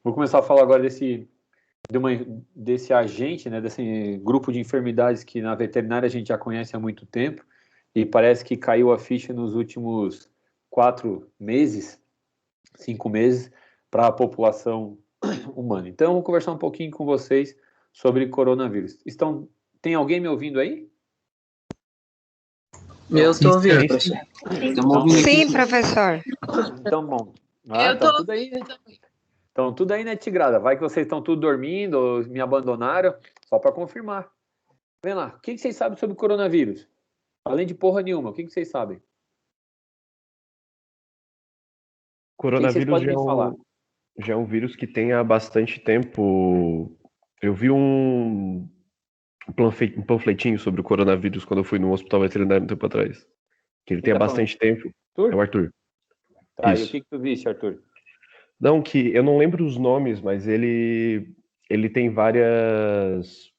Vou começar a falar agora desse agente, né, desse grupo de enfermidades que na veterinária a gente já conhece há muito tempo e parece que caiu a ficha nos últimos 4 meses, 5 meses, para a população humana. Então, eu vou conversar um pouquinho com vocês sobre coronavírus. Tem alguém me ouvindo aí? Eu estou ouvindo, professor. Sim, professor. Então, bom. Eu tô tudo aí, né? Então, tudo aí, né, Tigrada? Vai que vocês estão tudo dormindo ou me abandonaram, só para confirmar. Vem lá, o que vocês sabem sobre coronavírus? Além de porra nenhuma, o que vocês sabem? Coronavírus já é um vírus que tem há bastante tempo. Eu vi um panfletinho sobre o coronavírus quando eu fui no hospital veterinário um tempo atrás. Que ele tem há bastante tempo. Arthur? É o Arthur. Tá, Isso. e o que tu viste, Arthur? Não, que eu não lembro os nomes, mas ele tem vários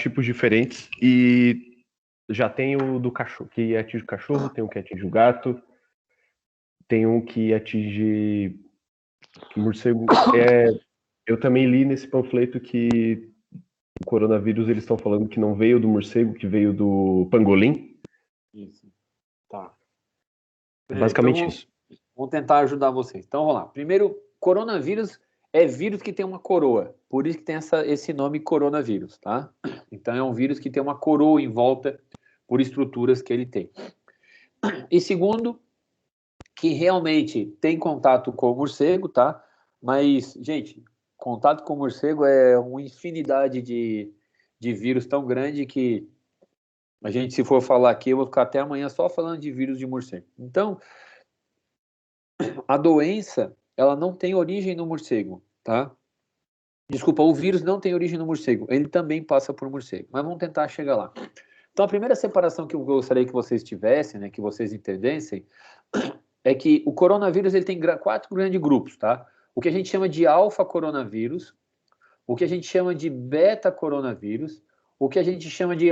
tipos diferentes e já tem o do cachorro, que atinge o cachorro, tem um que atinge o gato, tem um que atinge morcego. Eu também li nesse panfleto que o coronavírus eles estão falando que não veio do morcego, que veio do pangolim. Isso. Tá. Basicamente então, isso. Vamos tentar ajudar vocês. Então, vamos lá. Primeiro, coronavírus é vírus que tem uma coroa. Por isso que tem esse nome coronavírus, tá? Então, é um vírus que tem uma coroa em volta por estruturas que ele tem. E segundo, que realmente tem contato com o morcego, tá? Mas, gente, contato com o morcego é uma infinidade de vírus tão grande que a gente, se for falar aqui, eu vou ficar até amanhã só falando de vírus de morcego. Então, a doença, ela não tem origem no morcego, tá? Desculpa, o vírus não tem origem no morcego. Ele também passa por morcego. Mas vamos tentar chegar lá. Então, a primeira separação que eu gostaria que vocês tivessem, né, que vocês entendessem, é que o coronavírus ele tem 4 grandes grupos, tá? O que a gente chama de alfa-coronavírus, o que a gente chama de beta-coronavírus, o que a gente chama de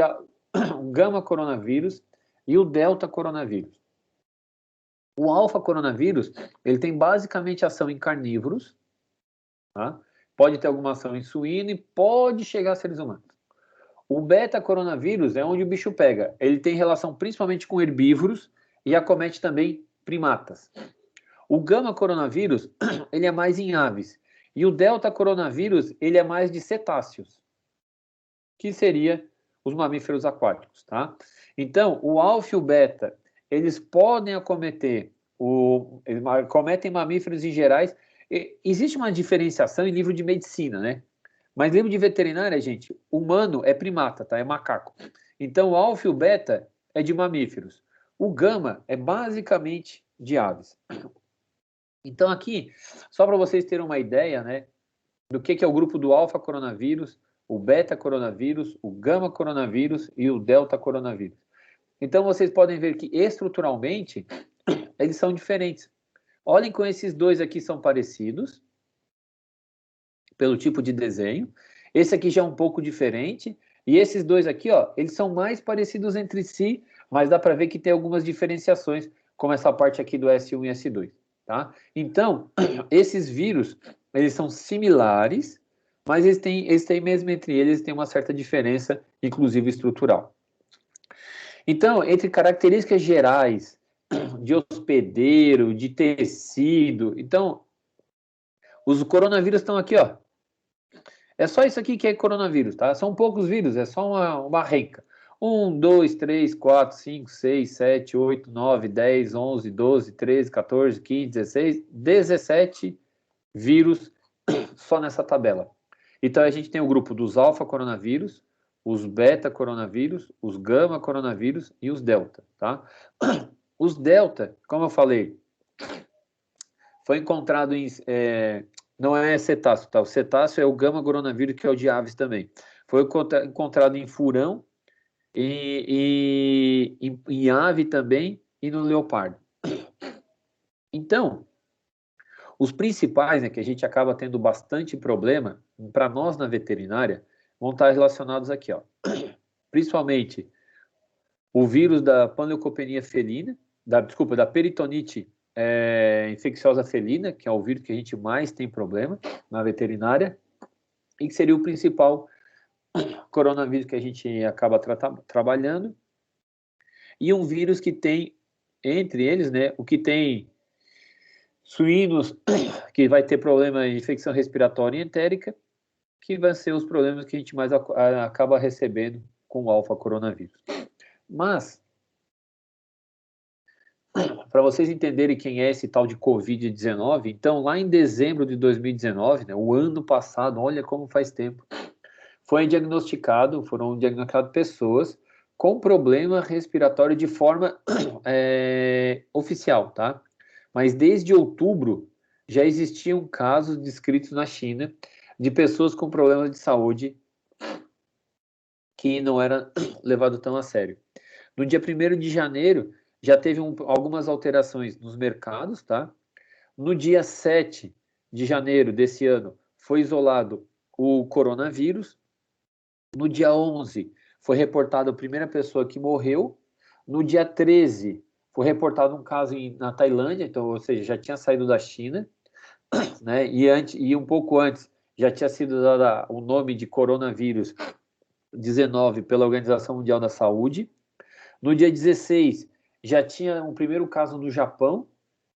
gama-coronavírus e o delta-coronavírus. O alfa-coronavírus, ele tem basicamente ação em carnívoros, tá? Pode ter alguma ação em suíno e pode chegar a seres humanos. O beta-coronavírus é onde o bicho pega. Ele tem relação principalmente com herbívoros e acomete também primatas. O gama-coronavírus, ele é mais em aves. E o delta-coronavírus, ele é mais de cetáceos, que seria os mamíferos aquáticos, tá? Então, o alfa e o beta, eles podem acometer, eles acometem mamíferos em gerais. Existe uma diferenciação em livro de medicina, né? Mas livro de veterinária, gente, humano é primata, tá? É macaco. Então, o alfa e o beta é de mamíferos. O gama é basicamente de aves. Então, aqui, só para vocês terem uma ideia, né, do que é o grupo do alfa coronavírus, o beta coronavírus, o gama coronavírus e o delta coronavírus. Então, vocês podem ver que estruturalmente eles são diferentes. Olhem como esses dois aqui são parecidos, pelo tipo de desenho. Esse aqui já é um pouco diferente. E esses dois aqui, ó, eles são mais parecidos entre si, mas dá para ver que tem algumas diferenciações, como essa parte aqui do S1 e S2, tá? Então, esses vírus, eles são similares, mas eles têm mesmo entre eles, tem uma certa diferença, inclusive estrutural. Então, entre características gerais de hospedeiro, de tecido, então, os coronavírus estão aqui, ó. É só isso aqui que é coronavírus, tá? São poucos vírus, é só uma renca. 1, 2, 3, 4, 5, 6, 7, 8, 9, 10, 11, 12, 13, 14, 15, 16, 17 vírus só nessa tabela. Então, a gente tem o grupo dos alfa-coronavírus, os beta-coronavírus, os gama-coronavírus e os delta, tá? Os delta, como eu falei, foi encontrado em... não é cetáceo, tá? O cetáceo é o gama-coronavírus, que é o de aves também. Foi encontrado em furão, em ave também e no leopardo. Então, os principais, né, que a gente acaba tendo bastante problema, para nós na veterinária, vão estar relacionados aqui, ó. Principalmente o vírus da panleucopenia felina, da peritonite infecciosa felina, que é o vírus que a gente mais tem problema na veterinária, e que seria o principal coronavírus que a gente acaba trabalhando, e um vírus que tem, entre eles, né, o que tem suínos, que vai ter problema de infecção respiratória e entérica, que vai ser os problemas que a gente mais acaba recebendo com o alfa-coronavírus. Mas, para vocês entenderem quem é esse tal de Covid-19, então, lá em dezembro de 2019, né, o ano passado, olha como faz tempo, foram diagnosticadas pessoas com problema respiratório de forma oficial, tá? Mas desde outubro já existiam casos descritos na China de pessoas com problemas de saúde que não era levado tão a sério. No dia 1º de janeiro, já teve algumas alterações nos mercados, tá? No dia 7 de janeiro desse ano, foi isolado o coronavírus. No dia 11, foi reportada a primeira pessoa que morreu. No dia 13, foi reportado um caso na Tailândia, então, ou seja, já tinha saído da China, né? E um pouco antes, já tinha sido dado o nome de coronavírus 19 pela Organização Mundial da Saúde. No dia 16, já tinha um primeiro caso no Japão.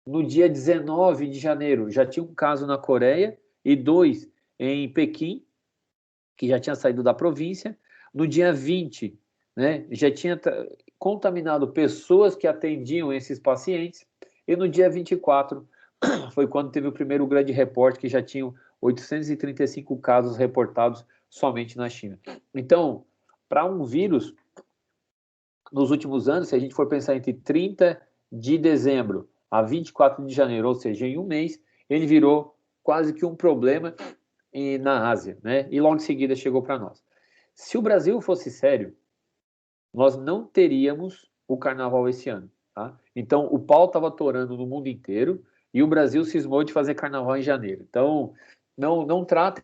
No dia 19 de janeiro, já tinha um caso na Coreia e 2 em Pequim, que já tinha saído da província. No dia 20, né, já tinha contaminado pessoas que atendiam esses pacientes. E no dia 24, foi quando teve o primeiro grande reporte, que já tinham 835 casos reportados somente na China. Então, para um vírus, nos últimos anos, se a gente for pensar entre 30 de dezembro a 24 de janeiro, ou seja, em um mês, ele virou quase que um problema na Ásia, né? E logo em seguida chegou para nós. Se o Brasil fosse sério, nós não teríamos o carnaval esse ano, tá? Então, o pau estava atorando no mundo inteiro e o Brasil cismou de fazer carnaval em janeiro. Então, não tratem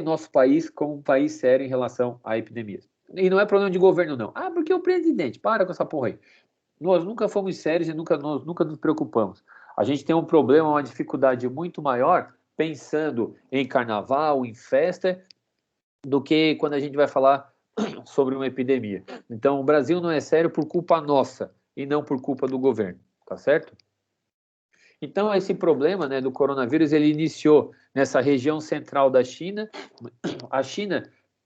nosso país como um país sério em relação à epidemia. E não é problema de governo, não. Ah, porque o presidente, para com essa porra aí. Nós nunca fomos sérios e nunca nos preocupamos. A gente tem um problema, uma dificuldade muito maior pensando em carnaval, em festa, do que quando a gente vai falar sobre uma epidemia. Então, o Brasil não é sério por culpa nossa e não por culpa do governo, tá certo? Então, esse problema, né, do coronavírus, ele iniciou nessa região central da China. A China,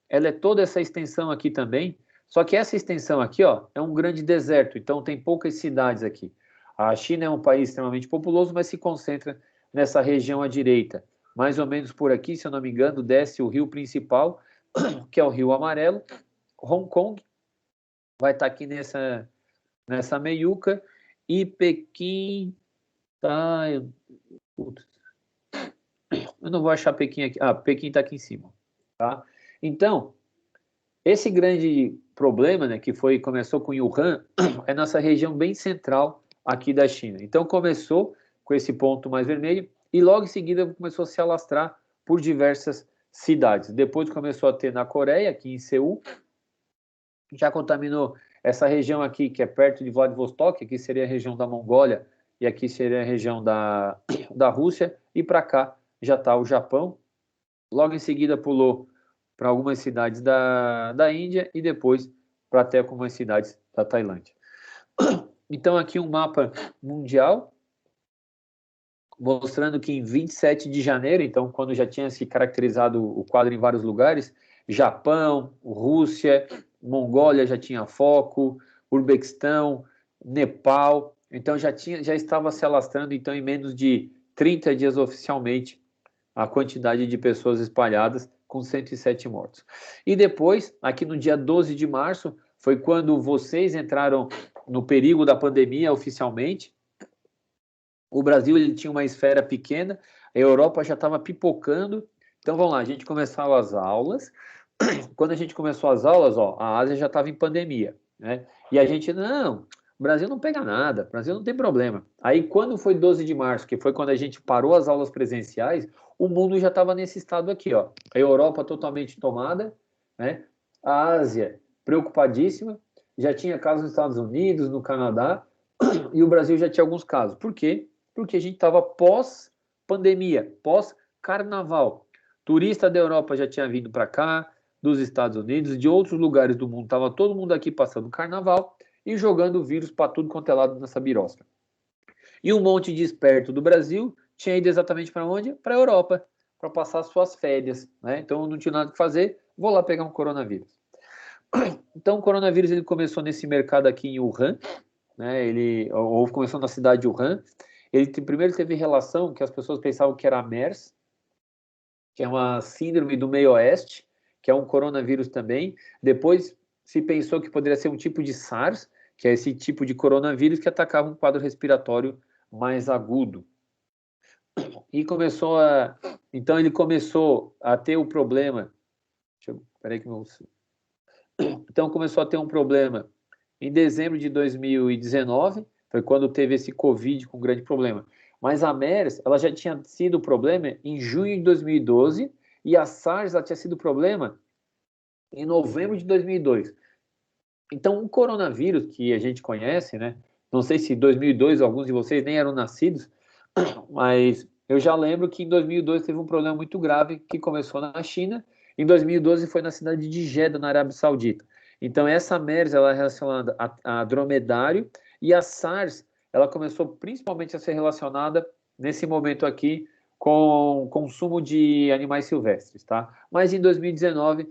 ela é toda essa extensão aqui também, só que essa extensão aqui, ó, é um grande deserto, então tem poucas cidades aqui. A China é um país extremamente populoso, mas se concentra nessa região à direita. Mais ou menos por aqui, se eu não me engano, desce o rio principal, que é o Rio Amarelo. Hong Kong vai estar aqui nessa meiuca, e Pequim tá... Eu não vou achar Pequim aqui. Ah, Pequim está aqui em cima, tá? Então, esse grande problema, né, que começou com Wuhan, é nossa região bem central aqui da China. Então, começou com esse ponto mais vermelho e logo em seguida começou a se alastrar por diversas cidades. Depois começou a ter na Coreia, aqui em Seul, já contaminou essa região aqui, que é perto de Vladivostok, aqui seria a região da Mongólia e aqui seria a região da Rússia, e para cá já está o Japão. Logo em seguida pulou para algumas cidades da Índia e depois para até algumas cidades da Tailândia. Então, aqui um mapa mundial, mostrando que em 27 de janeiro, então, quando já tinha se caracterizado o quadro em vários lugares, Japão, Rússia, Mongólia já tinha foco, Uzbequistão, Nepal, então já estava se alastrando, então, em menos de 30 dias oficialmente, a quantidade de pessoas espalhadas, com 107 mortos. E depois, aqui no dia 12 de março, foi quando vocês entraram no perigo da pandemia oficialmente. O Brasil, ele tinha uma esfera pequena, a Europa já estava pipocando. Então, vamos lá, a gente começava as aulas. Quando a gente começou as aulas, ó, a Ásia já estava em pandemia, né? E a gente, não, o Brasil não pega nada, o Brasil não tem problema. Aí, quando foi 12 de março, que foi quando a gente parou as aulas presenciais, o mundo já estava nesse estado aqui, ó. A Europa totalmente tomada, né? A Ásia preocupadíssima, já tinha casos nos Estados Unidos, no Canadá, e o Brasil já tinha alguns casos. Por quê? Porque a gente estava pós-pandemia, pós-carnaval. Turista da Europa já tinha vindo para cá, dos Estados Unidos, de outros lugares do mundo. Estava todo mundo aqui passando carnaval e jogando vírus para tudo quanto é lado nessa birosca. E um monte de esperto do Brasil tinha ido exatamente para onde? Para a Europa, para passar suas férias. Né? Então não tinha nada que fazer, vou lá pegar um coronavírus. Então o coronavírus ele começou nesse mercado aqui em Wuhan, né? Ou começou na cidade de Wuhan. Ele primeiro teve relação que as pessoas pensavam que era a MERS, que é uma síndrome do meio oeste, que é um coronavírus também. Depois se pensou que poderia ser um tipo de SARS, que é esse tipo de coronavírus que atacava um quadro respiratório mais agudo. E então ele começou a ter o problema. Então começou a ter um problema em dezembro de 2019, foi quando teve esse Covid com grande problema. Mas a MERS, ela já tinha sido problema em junho de 2012 e a SARS ela tinha sido problema em novembro de 2002. Então, o coronavírus que a gente conhece, né? Não sei se em 2002 alguns de vocês nem eram nascidos, mas eu já lembro que em 2002 teve um problema muito grave que começou na China, em 2012 foi na cidade de Jeddah, na Arábia Saudita. Então, essa MERS, ela é relacionada a dromedário, e a SARS, ela começou principalmente a ser relacionada, nesse momento aqui, com consumo de animais silvestres, tá? Mas em 2019,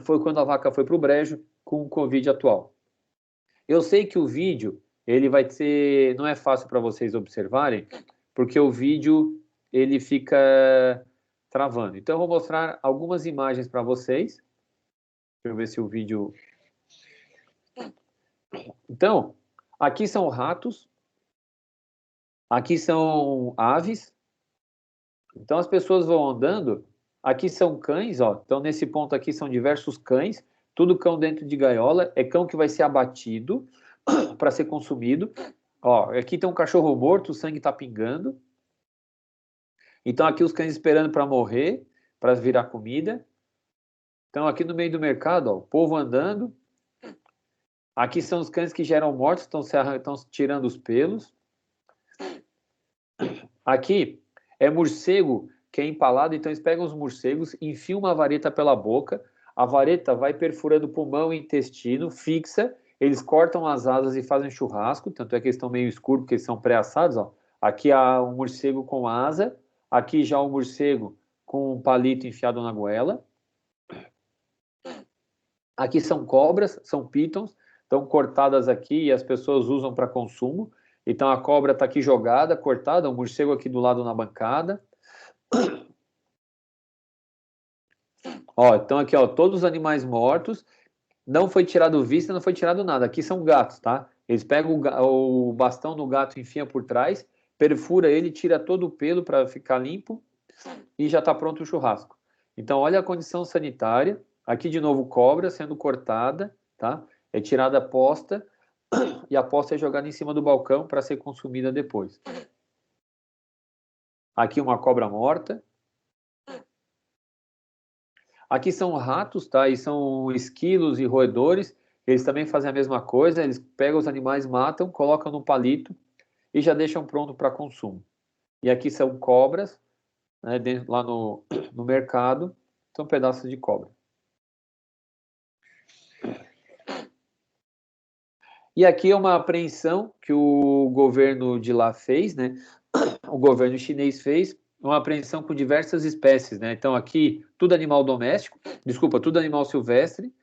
foi quando a vaca foi para o brejo com o Covid atual. Eu sei que o vídeo, ele vai ser, não é fácil para vocês observarem, porque o vídeo, ele fica travando. Então, eu vou mostrar algumas imagens para vocês. Deixa eu ver se o vídeo... Então, aqui são ratos, aqui são aves. Então, as pessoas vão andando. Aqui são cães, ó. Então, nesse ponto aqui são diversos cães, tudo cão dentro de gaiola. É cão que vai ser abatido para ser consumido. Ó, aqui tem um cachorro morto, o sangue está pingando. Então, aqui os cães esperando para morrer, para virar comida. Então, aqui no meio do mercado, ó, o povo andando. Aqui são os cães que já eram mortos, estão tirando os pelos. Aqui é morcego que é empalado, então eles pegam os morcegos, enfiam uma vareta pela boca, a vareta vai perfurando pulmão e intestino, fixa, eles cortam as asas e fazem churrasco, tanto é que eles estão meio escuros, porque eles são pré-assados, ó. Aqui há um morcego com asa, aqui já um morcego com um palito enfiado na goela. Aqui são cobras, são pitons, estão cortadas aqui e as pessoas usam para consumo. Então a cobra está aqui jogada, cortada, o morcego aqui do lado na bancada. Ó, então aqui, ó, todos os animais mortos, não foi tirado vista, não foi tirado nada. Aqui são gatos, tá? Eles pegam o bastão do gato, enfiam por trás, perfura ele, tira todo o pelo para ficar limpo e já está pronto o churrasco. Então olha a condição sanitária. Aqui de novo cobra sendo cortada, tá? É tirada a posta e a posta é jogada em cima do balcão para ser consumida depois. Aqui uma cobra morta. Aqui são ratos, tá? E são esquilos e roedores. Eles também fazem a mesma coisa. Eles pegam os animais, matam, colocam no palito e já deixam pronto para consumo. E aqui são cobras, né? Lá no mercado, são pedaços de cobra. E aqui é uma apreensão que o governo de lá fez, né? O governo chinês fez uma apreensão com diversas espécies, né? Então aqui tudo animal doméstico, tudo animal silvestre,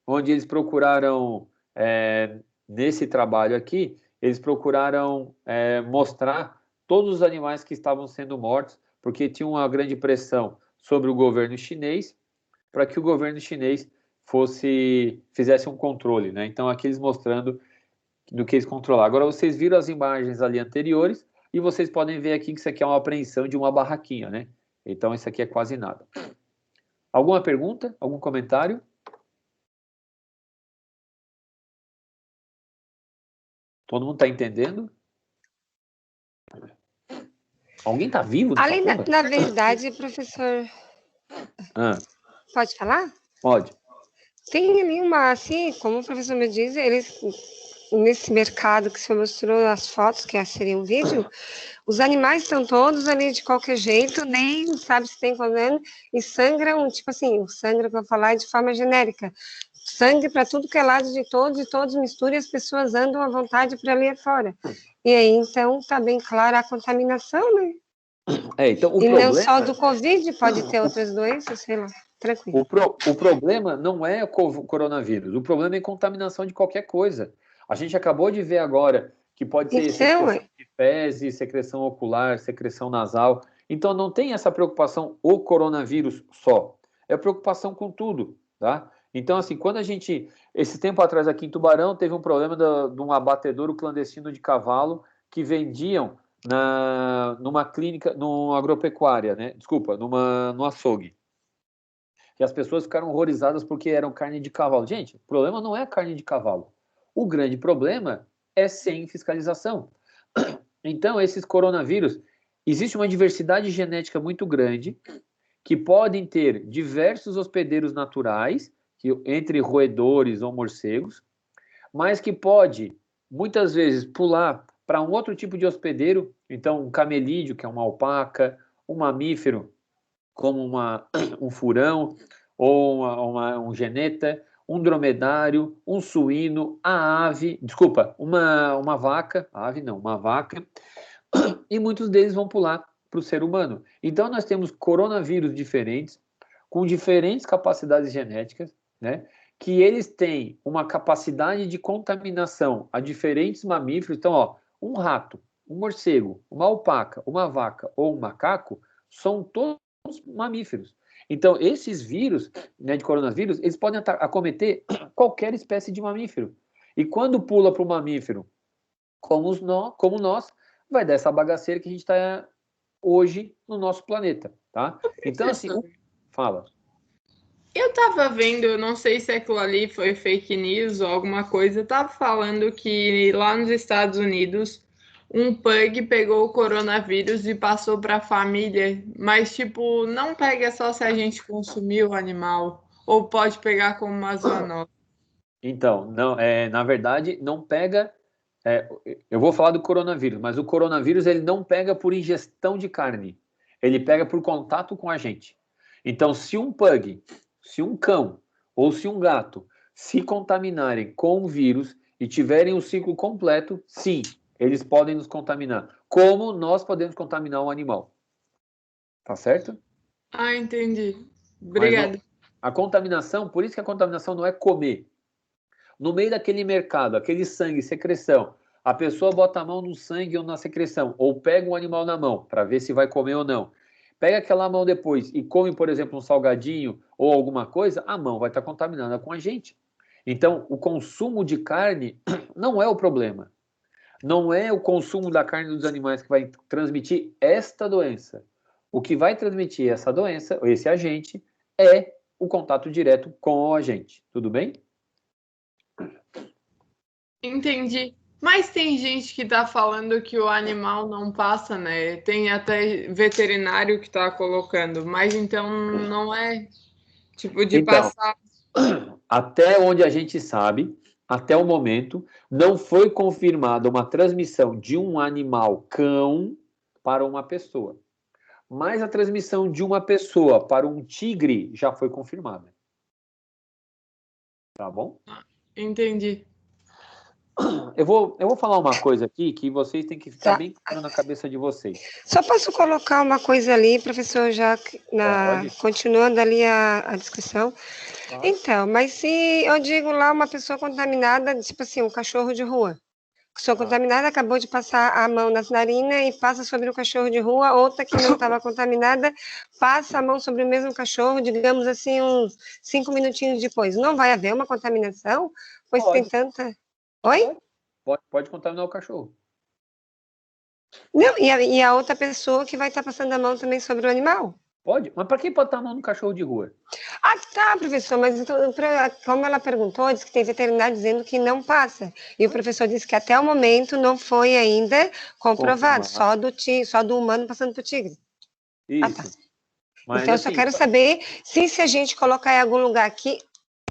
onde eles procuraram, nesse trabalho aqui, eles procuraram mostrar todos os animais que estavam sendo mortos, porque tinha uma grande pressão sobre o governo chinês, para que o governo chinês fizesse um controle, né? Então aqui eles mostrando do que eles controlaram. Agora vocês viram as imagens ali anteriores, e vocês podem ver aqui que isso aqui é uma apreensão de uma barraquinha, né? Então, isso aqui é quase nada. Alguma pergunta? Algum comentário? Todo mundo está entendendo? Alguém está vivo? Além na verdade, professor... Pode falar? Pode. Tem ali assim, como o professor me diz, eles nesse mercado que você mostrou as fotos, que seria um vídeo, os animais estão todos ali de qualquer jeito, nem sabe se tem problema, e sangram, tipo assim, o sangue que eu vou falar é de forma genérica. Sangue para tudo que é lado de todos, e todos misturam e as pessoas andam à vontade para ali fora. E aí, então, está bem clara a contaminação, né? Então, e não só do Covid, pode ter outras doenças, sei lá, tranquilo. O problema não é o coronavírus, o problema é a contaminação de qualquer coisa. A gente acabou de ver agora que pode ser secreção de fezes, secreção ocular, secreção nasal. Então, não tem essa preocupação o coronavírus só. É preocupação com tudo, tá? Então, assim, quando a gente... Esse tempo atrás aqui em Tubarão, teve um problema de um abatedouro clandestino de cavalo que vendiam numa clínica, numa agropecuária, né? Desculpa, no açougue. E as pessoas ficaram horrorizadas porque eram carne de cavalo. Gente, o problema não é a carne de cavalo. O grande problema é sem fiscalização. Então, esses coronavírus, existe uma diversidade genética muito grande que podem ter diversos hospedeiros naturais, entre roedores ou morcegos, mas que pode, muitas vezes, pular para um outro tipo de hospedeiro, então um camelídeo, que é uma alpaca, um mamífero, como um furão, ou um geneta, um dromedário, um suíno, a ave, desculpa, uma vaca, a ave não, uma vaca, e muitos deles vão pular para o ser humano. Então, nós temos coronavírus diferentes, com diferentes capacidades genéticas, né? Que eles têm uma capacidade de contaminação a diferentes mamíferos. Então, ó, um rato, um morcego, uma alpaca, uma vaca ou um macaco são todos mamíferos. Então, esses vírus, né, de coronavírus, eles podem acometer qualquer espécie de mamífero. E quando pula para o mamífero, como nós, vai dar essa bagaceira que a gente está hoje no nosso planeta, tá? Então, assim, fala. Eu tava vendo, eu não sei se aquilo ali foi fake news ou alguma coisa, eu tava falando que lá nos Estados Unidos um pug pegou o coronavírus e passou para a família, mas tipo, não pega só se a gente consumir o animal, ou pode pegar como uma zoonose. Então, não, na verdade, não pega. Eu vou falar do coronavírus, mas o coronavírus ele não pega por ingestão de carne, ele pega por contato com a gente. Então, se um pug, se um cão ou se um gato se contaminarem com o vírus e tiverem o ciclo completo, sim, eles podem nos contaminar, como nós podemos contaminar um animal. Tá certo? Ah, entendi. Obrigada. A contaminação, por isso que a contaminação não é comer. No meio daquele mercado, aquele sangue, secreção, a pessoa bota a mão no sangue ou na secreção, ou pega um animal na mão para ver se vai comer ou não. Pega aquela mão depois e come, por exemplo, um salgadinho ou alguma coisa, a mão vai estar contaminada com a gente. Então, o consumo de carne não é o problema. Não é o consumo da carne dos animais que vai transmitir esta doença. O que vai transmitir essa doença, esse agente, é o contato direto com o agente. Tudo bem? Entendi. Mas tem gente que tá falando que o animal não passa, né? Tem até veterinário que tá colocando, mas então não é tipo de passar. Até onde a gente sabe, até o momento, não foi confirmada uma transmissão de um animal cão para uma pessoa. Mas a transmissão de uma pessoa para um tigre já foi confirmada. Tá bom? Entendi. Eu vou falar uma coisa aqui que vocês têm que ficar bem claro na cabeça de vocês. Só posso colocar uma coisa ali, professor, já continuando ali a discussão. Então, mas se eu digo lá uma pessoa contaminada, tipo assim, um cachorro de rua. Pessoa contaminada acabou de passar a mão nas narinas e passa sobre o cachorro de rua, outra que não estava contaminada passa a mão sobre o mesmo cachorro, digamos assim, uns 5 minutinhos depois. Não vai haver uma contaminação? Pois tem tanta... Oi? Pode contaminar o cachorro. Não, e a outra pessoa que vai estar passando a mão também sobre o animal? Pode, mas para que botar a mão no cachorro de rua? Ah, tá, professor, mas então, como ela perguntou, disse que tem veterinário dizendo que não passa. E o professor disse que até o momento não foi ainda comprovado, só do humano passando para o tigre. Isso. Ah, tá. Mas, então, eu só quero saber se a gente colocar em algum lugar aqui,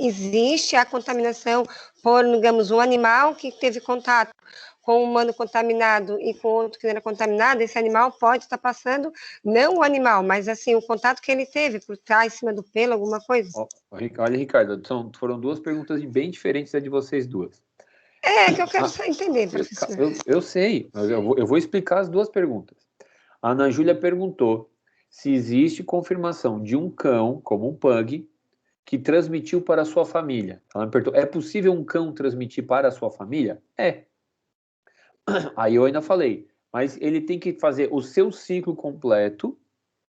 existe a contaminação por, digamos, um animal que teve contato com um humano contaminado e com outro que não era contaminado, esse animal pode estar passando, não o animal, mas assim, o contato que ele teve, por trás, em cima do pelo, alguma coisa. Olha, Ricardo, foram duas perguntas bem diferentes da de vocês duas. É, que eu quero só entender, professor. Eu sei, mas eu vou explicar as duas perguntas. A Ana Júlia perguntou se existe confirmação de um cão, como um pug, que transmitiu para a sua família. Ela me perguntou, é possível um cão transmitir para a sua família? É. Aí eu ainda falei, mas ele tem que fazer o seu ciclo completo,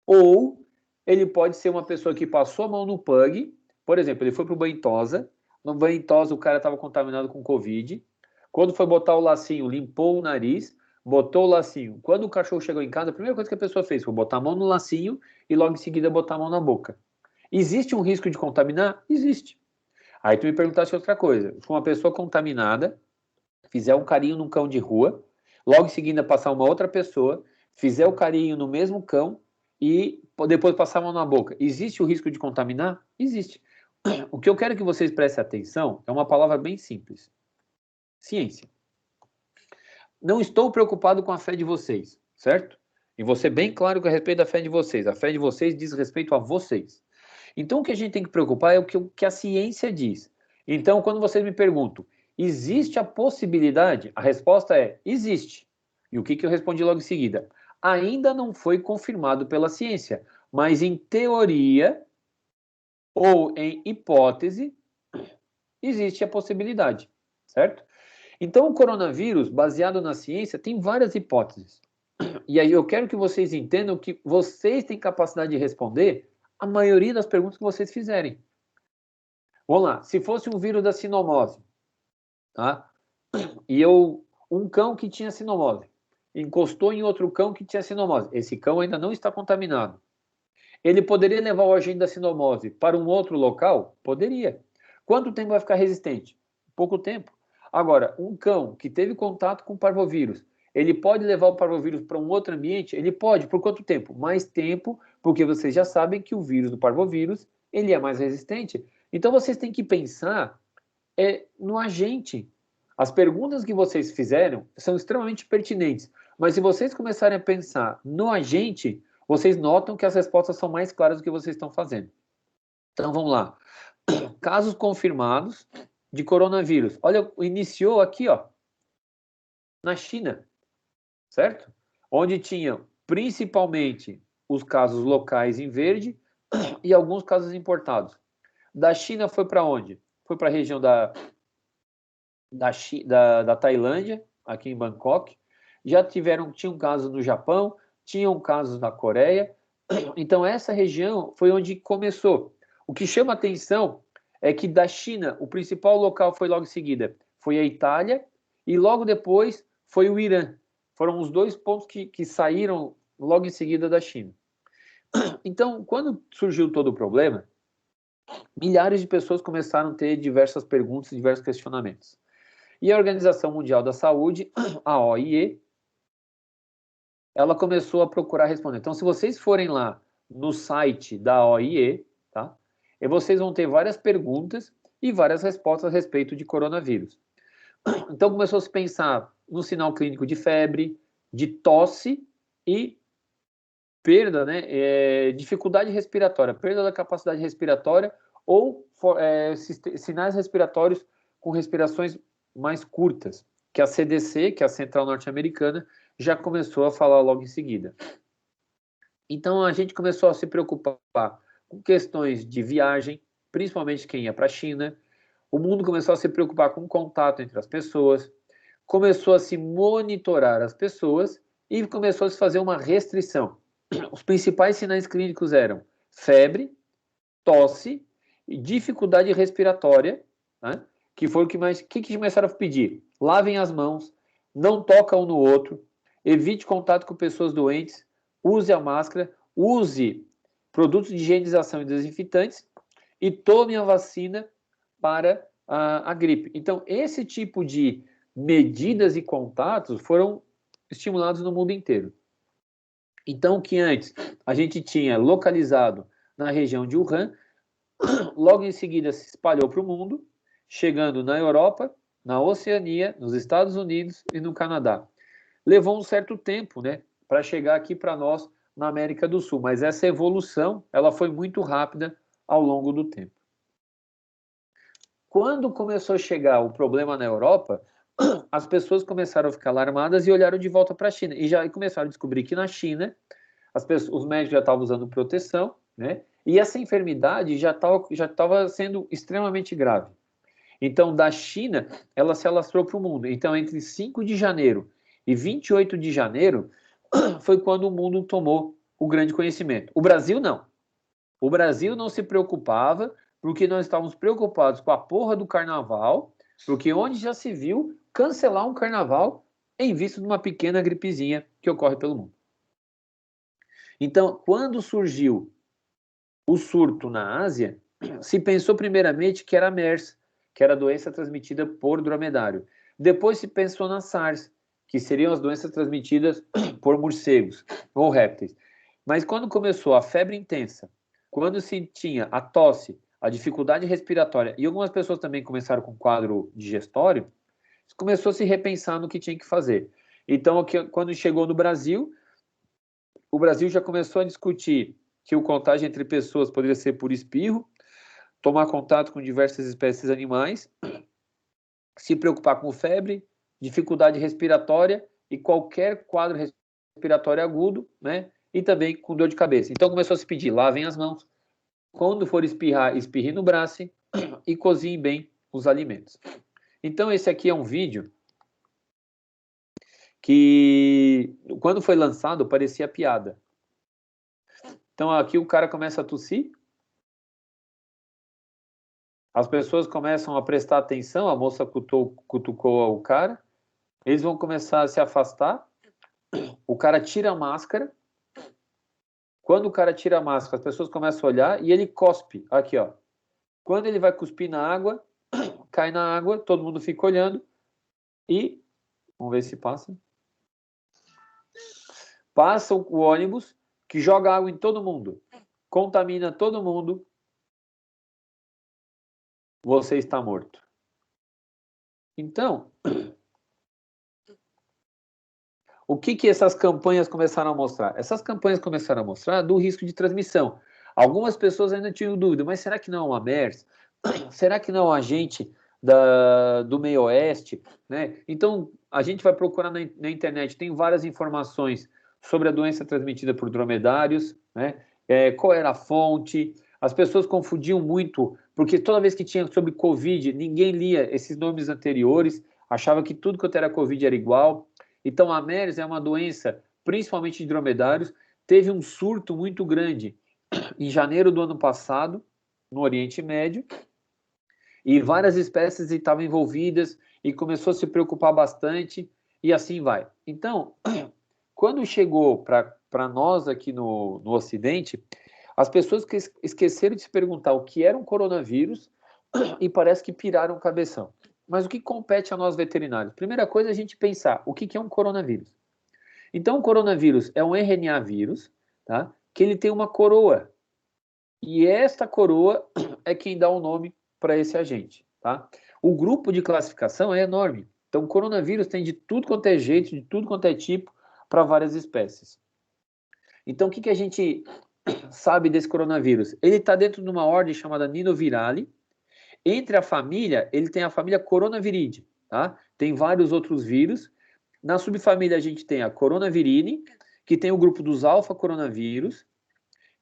ou ele pode ser uma pessoa que passou a mão no pug, por exemplo, ele foi para o banho tosa, no banho tosa o cara estava contaminado com Covid, quando foi botar o lacinho, limpou o nariz, botou o lacinho. Quando o cachorro chegou em casa, a primeira coisa que a pessoa fez foi botar a mão no lacinho e logo em seguida botar a mão na boca. Existe um risco de contaminar? Existe. Aí tu me perguntaste outra coisa. Se uma pessoa contaminada fizer um carinho num cão de rua, logo em seguida passar uma outra pessoa, fizer o carinho no mesmo cão e depois passar a mão na boca, existe o risco de contaminar? Existe. O que eu quero que vocês prestem atenção é uma palavra bem simples. Ciência. Não estou preocupado com a fé de vocês, certo? E vou ser bem claro com a respeito da fé de vocês. A fé de vocês diz respeito a vocês. Então, o que a gente tem que preocupar é o que a ciência diz. Então, quando vocês me perguntam, existe a possibilidade? A resposta é, existe. E o que eu respondi logo em seguida? Ainda não foi confirmado pela ciência, mas em teoria ou em hipótese, existe a possibilidade, certo? Então, o coronavírus, baseado na ciência, tem várias hipóteses. E aí eu quero que vocês entendam que vocês têm capacidade de responder a maioria das perguntas que vocês fizerem. Vamos lá, se fosse um vírus da sinomose, tá? E um cão que tinha sinomose, encostou em outro cão que tinha sinomose, esse cão ainda não está contaminado. Ele poderia levar o agente da sinomose para um outro local? Poderia. Quanto tempo vai ficar resistente? Pouco tempo. Agora, um cão que teve contato com parvovírus, ele pode levar o parvovírus para um outro ambiente? Ele pode. Por quanto tempo? Mais tempo, porque vocês já sabem que o vírus do parvovírus, ele é mais resistente. Então, vocês têm que pensar no agente. As perguntas que vocês fizeram são extremamente pertinentes, mas se vocês começarem a pensar no agente, vocês notam que as respostas são mais claras do que vocês estão fazendo. Então, vamos lá. Casos confirmados de coronavírus. Olha, iniciou aqui, ó, na China, certo? Onde tinha principalmente os casos locais em verde e alguns casos importados. Da China foi para onde? Foi para a região da Tailândia, aqui em Bangkok. Já tinham casos no Japão, tinham casos na Coreia. Então, essa região foi onde começou. O que chama atenção é que da China, o principal local foi logo em seguida, foi a Itália, e logo depois foi o Irã. Foram os dois pontos que saíram logo em seguida da China. Então, quando surgiu todo o problema, milhares de pessoas começaram a ter diversas perguntas, diversos questionamentos. E a Organização Mundial da Saúde, a OIE, ela começou a procurar responder. Então, se vocês forem lá no site da OIE, tá? E vocês vão ter várias perguntas e várias respostas a respeito de coronavírus. Então, começou a se pensar no sinal clínico de febre, de tosse e perda, né, dificuldade respiratória, perda da capacidade respiratória ou sinais respiratórios com respirações mais curtas, que a CDC, que é a Central Norte-Americana, já começou a falar logo em seguida. Então, a gente começou a se preocupar com questões de viagem, principalmente quem ia para a China. O mundo começou a se preocupar com o contato entre as pessoas, começou a se monitorar as pessoas e começou a se fazer uma restrição. Os principais sinais clínicos eram febre, tosse e dificuldade respiratória, né? Que foi o que mais... O que começaram a pedir? Lavem as mãos, não toca um no outro, evite contato com pessoas doentes, use a máscara, use produtos de higienização e desinfetantes e tome a vacina para a gripe. Então, esse tipo de medidas e contatos foram estimulados no mundo inteiro. Então, que antes a gente tinha localizado na região de Wuhan, logo em seguida se espalhou para o mundo, chegando na Europa, na Oceania, nos Estados Unidos e no Canadá. Levou um certo tempo, né, para chegar aqui para nós na América do Sul, mas essa evolução, ela foi muito rápida ao longo do tempo. Quando começou a chegar o problema na Europa, as pessoas começaram a ficar alarmadas e olharam de volta para a China. E já começaram a descobrir que na China, os médicos já estavam usando proteção, né? E essa enfermidade já estava sendo extremamente grave. Então, da China, ela se alastrou para o mundo. Então, entre 5 de janeiro e 28 de janeiro, foi quando o mundo tomou o grande conhecimento. O Brasil, não. O Brasil não se preocupava, porque nós estávamos preocupados com a porra do carnaval, porque onde já se viu cancelar um carnaval em vista de uma pequena gripezinha que ocorre pelo mundo. Então, quando surgiu o surto na Ásia, se pensou primeiramente que era a MERS, que era a doença transmitida por dromedário. Depois se pensou na SARS, que seriam as doenças transmitidas por morcegos ou répteis. Mas quando começou a febre intensa, quando se tinha a tosse, a dificuldade respiratória, e algumas pessoas também começaram com quadro digestório, começou a se repensar no que tinha que fazer. Então, quando chegou no Brasil, o Brasil já começou a discutir que o contágio entre pessoas poderia ser por espirro, tomar contato com diversas espécies animais, se preocupar com febre, dificuldade respiratória e qualquer quadro respiratório agudo, né? E também com dor de cabeça. Então começou a se pedir, lavem as mãos, quando for espirrar, espirre no braço e cozinhe bem os alimentos. Então esse aqui é um vídeo que, quando foi lançado, parecia piada. Então aqui o cara começa a tossir, as pessoas começam a prestar atenção, a moça cutucou o cara, eles vão começar a se afastar, o cara tira a máscara, quando o cara tira a máscara, as pessoas começam a olhar e ele cospe, aqui ó. Quando ele vai cuspir na água, cai na água, todo mundo fica olhando e, vamos ver se passa. Passa o ônibus que joga água em todo mundo, contamina todo mundo, você está morto. Então, o que essas campanhas começaram a mostrar? Essas campanhas começaram a mostrar do risco de transmissão. Algumas pessoas ainda tinham dúvida, mas será que não é uma MERS? Será que não é um agente do meio oeste? Né? Então, a gente vai procurar na internet, tem várias informações sobre a doença transmitida por dromedários, né? Qual era a fonte. As pessoas confundiam muito, porque toda vez que tinha sobre Covid, ninguém lia esses nomes anteriores, achava que tudo que era Covid era igual. Então, a MERS é uma doença, principalmente de dromedários, teve um surto muito grande em janeiro do ano passado, no Oriente Médio, e várias espécies estavam envolvidas e começou a se preocupar bastante, e assim vai. Então, quando chegou para nós aqui no Ocidente, as pessoas esqueceram de se perguntar o que era um coronavírus e parece que piraram o cabeção. Mas o que compete a nós veterinários? Primeira coisa é a gente pensar o que é um coronavírus. Então, o coronavírus é um RNA vírus, tá? Que ele tem uma coroa. E esta coroa é quem dá o nome para esse agente, tá? O grupo de classificação é enorme. Então, o coronavírus tem de tudo quanto é jeito, de tudo quanto é tipo, para várias espécies. Então, o que a gente sabe desse coronavírus? Ele está dentro de uma ordem chamada Ninovirale. Entre a família, ele tem a família Coronaviridae, tá? Tem vários outros vírus. Na subfamília, a gente tem a Coronavirine, que tem o grupo dos alfa-coronavírus,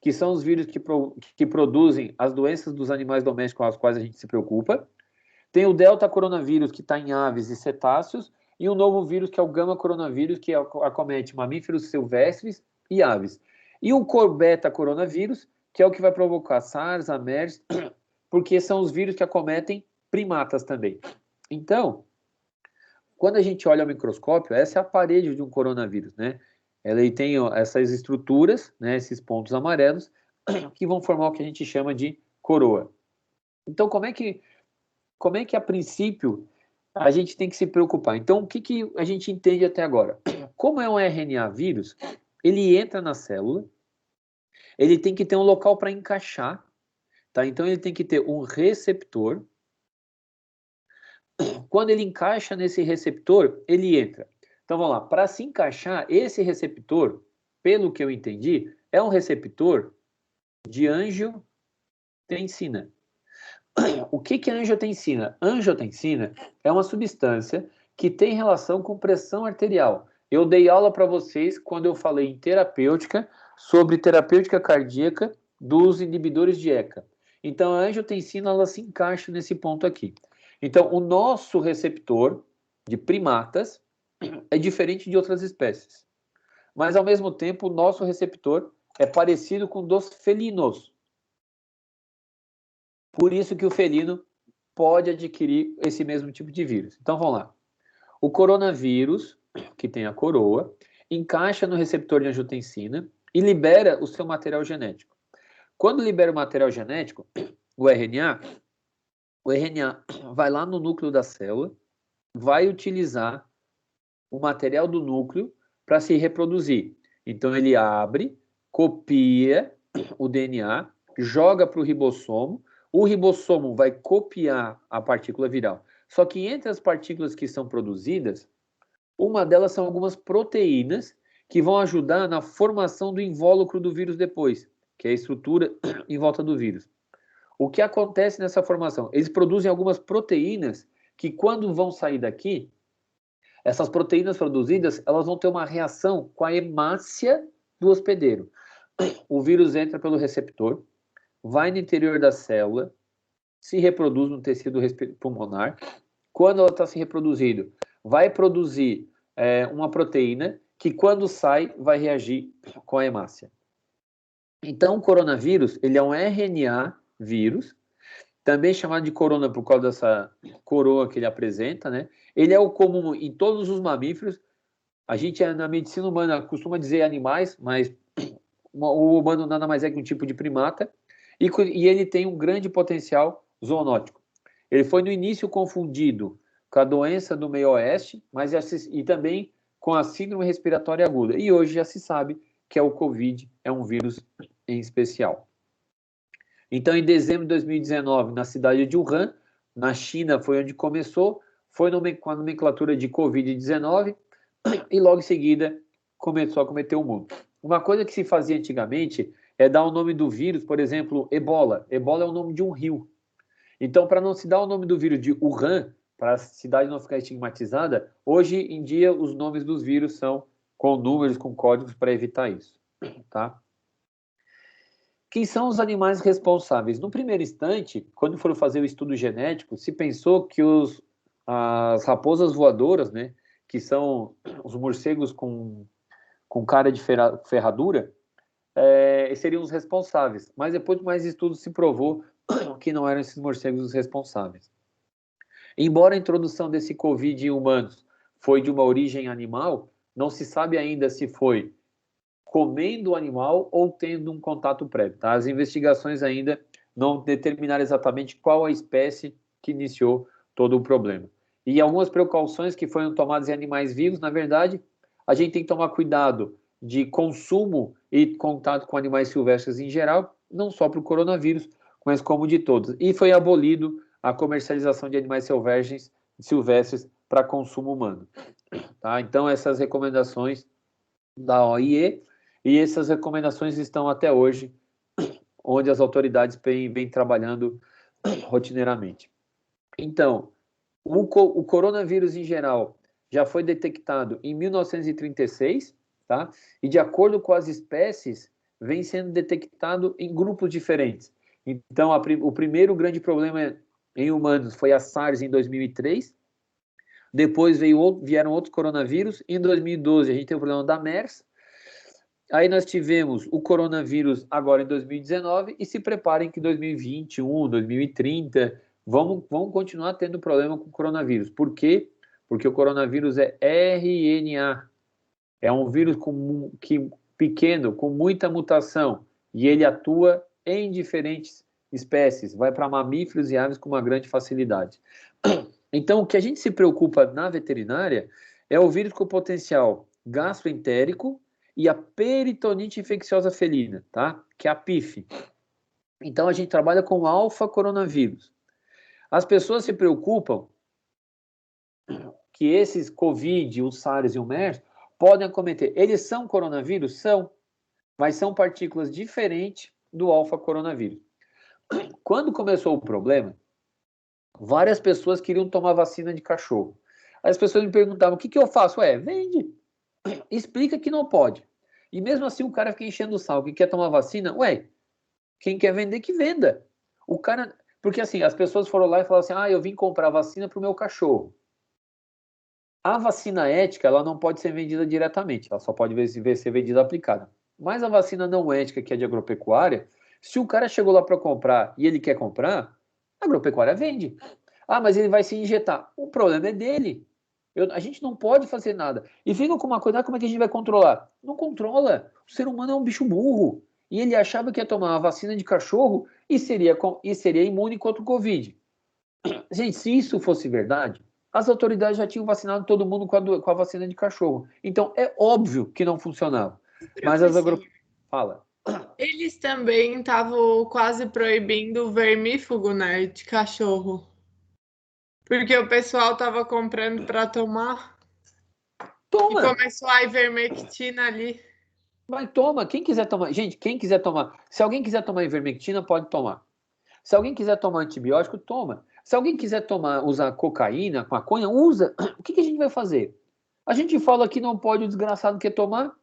que são os vírus que produzem as doenças dos animais domésticos com as quais a gente se preocupa. Tem o delta-coronavírus, que está em aves e cetáceos, e um novo vírus, que é o gama-coronavírus, que acomete mamíferos silvestres e aves. E o beta-coronavírus, que é o que vai provocar SARS, a MERS, porque são os vírus que acometem primatas também. Então, quando a gente olha ao microscópio, essa é a parede de um coronavírus, né? Ele tem essas estruturas, né, esses pontos amarelos, que vão formar o que a gente chama de coroa. Então, como é que a princípio a gente tem que se preocupar? Então, o que a gente entende até agora? Como é um RNA vírus, ele entra na célula, ele tem que ter um local para encaixar, Tá? Então, ele tem que ter um receptor. Quando ele encaixa nesse receptor, ele entra. Então, vamos lá. Para se encaixar, esse receptor, pelo que eu entendi, é um receptor de angiotensina. O que é angiotensina? Angiotensina é uma substância que tem relação com pressão arterial. Eu dei aula para vocês quando eu falei em terapêutica, sobre terapêutica cardíaca dos inibidores de ECA. Então, a angiotensina, ela se encaixa nesse ponto aqui. Então, o nosso receptor de primatas é diferente de outras espécies. Mas, ao mesmo tempo, o nosso receptor é parecido com o dos felinos. Por isso que o felino pode adquirir esse mesmo tipo de vírus. Então, vamos lá. O coronavírus, que tem a coroa, encaixa no receptor de angiotensina e libera o seu material genético. Quando libera o material genético, o RNA vai lá no núcleo da célula, vai utilizar o material do núcleo para se reproduzir. Então, ele abre, copia o DNA, joga para o ribossomo vai copiar a partícula viral. Só que entre as partículas que são produzidas, uma delas são algumas proteínas que vão ajudar na formação do invólucro do vírus depois, que é a estrutura em volta do vírus. O que acontece nessa formação? Eles produzem algumas proteínas que, quando vão sair daqui, essas proteínas produzidas, elas vão ter uma reação com a hemácia do hospedeiro. O vírus entra pelo receptor, vai no interior da célula, se reproduz no tecido pulmonar. Quando ela está se reproduzindo, vai produzir uma proteína que, quando sai, vai reagir com a hemácia. Então, o coronavírus, ele é um RNA vírus, também chamado de corona por causa dessa coroa que ele apresenta, né? Ele é o comum em todos os mamíferos. A gente, na medicina humana, costuma dizer animais, mas o humano nada mais é que um tipo de primata, e ele tem um grande potencial zoonótico. Ele foi, no início, confundido com a doença do meio oeste, e também com a síndrome respiratória aguda. E hoje já se sabe que é o Covid, é um vírus em especial. Então, em dezembro de 2019, na cidade de Wuhan, na China, foi onde começou, foi com a nomenclatura de Covid-19, e logo em seguida começou a cometer o mundo. Uma coisa que se fazia antigamente é dar o nome do vírus, por exemplo, Ebola. Ebola é o nome de um rio. Então, para não se dar o nome do vírus de Wuhan, para a cidade não ficar estigmatizada, hoje em dia os nomes dos vírus são com números, com códigos, para evitar isso. Tá? Quem são os animais responsáveis? No primeiro instante, quando foram fazer o estudo genético, se pensou que as raposas voadoras, né, que são os morcegos com cara de ferradura, seriam os responsáveis. Mas depois de mais estudos se provou que não eram esses morcegos os responsáveis. Embora a introdução desse Covid em humanos foi de uma origem animal, não se sabe ainda se foi comendo o animal ou tendo um contato prévio. Tá? As investigações ainda não determinaram exatamente qual a espécie que iniciou todo o problema. E algumas precauções que foram tomadas em animais vivos, na verdade, a gente tem que tomar cuidado de consumo e contato com animais silvestres em geral, não só para o coronavírus, mas como de todos. E foi abolido a comercialização de animais silvestres para consumo humano. Tá? Então, essas recomendações da OIE, e essas recomendações estão até hoje, onde as autoridades vêm trabalhando rotineiramente. Então, o coronavírus em geral já foi detectado em 1936, tá? E de acordo com as espécies, vem sendo detectado em grupos diferentes. Então, o primeiro grande problema em humanos foi a SARS em 2003, depois vieram outros coronavírus, em 2012 a gente tem o problema da MERS, aí nós tivemos o coronavírus agora em 2019, e se preparem que 2021, 2030, vamos continuar tendo problema com o coronavírus. Por quê? Porque o coronavírus é RNA, é um vírus pequeno, com muita mutação, e ele atua em diferentes espécies, vai para mamíferos e aves com uma grande facilidade. Então, o que a gente se preocupa na veterinária é o vírus com potencial gastroentérico e a peritonite infecciosa felina, tá? Que é a PIF. Então, a gente trabalha com alfa coronavírus. As pessoas se preocupam que esses Covid, o SARS e o MERS podem acometer. Eles são coronavírus? São, mas são partículas diferentes do alfa coronavírus. Quando começou o problema, várias pessoas queriam tomar vacina de cachorro. As pessoas me perguntavam, o que eu faço? Vende. Explica que não pode. E mesmo assim o cara fica enchendo o saco, que quer tomar vacina, quem quer vender, que venda. O cara... Porque assim, as pessoas foram lá e falaram assim, eu vim comprar vacina para o meu cachorro. A vacina ética, ela não pode ser vendida diretamente, ela só pode ser vendida aplicada. Mas a vacina não ética, que é de agropecuária, se o cara chegou lá para comprar e ele quer comprar, a agropecuária vende. Mas ele vai se injetar. O problema é dele. A gente não pode fazer nada. E fica com uma coisa, como é que a gente vai controlar? Não controla. O ser humano é um bicho burro. E ele achava que ia tomar uma vacina de cachorro e seria imune contra o Covid. Gente, se isso fosse verdade, as autoridades já tinham vacinado todo mundo com a vacina de cachorro. Então, é óbvio que não funcionava. Mas as Fala. Eles também estavam quase proibindo o vermífugo, né, de cachorro. Porque o pessoal estava comprando para tomar. Toma! E começou a ivermectina ali. Vai, toma. Quem quiser tomar... Gente, quem quiser tomar... Se alguém quiser tomar ivermectina, pode tomar. Se alguém quiser tomar antibiótico, toma. Se alguém quiser usar cocaína, maconha, usa. O que a gente vai fazer? A gente fala que não pode, o desgraçado quer tomar.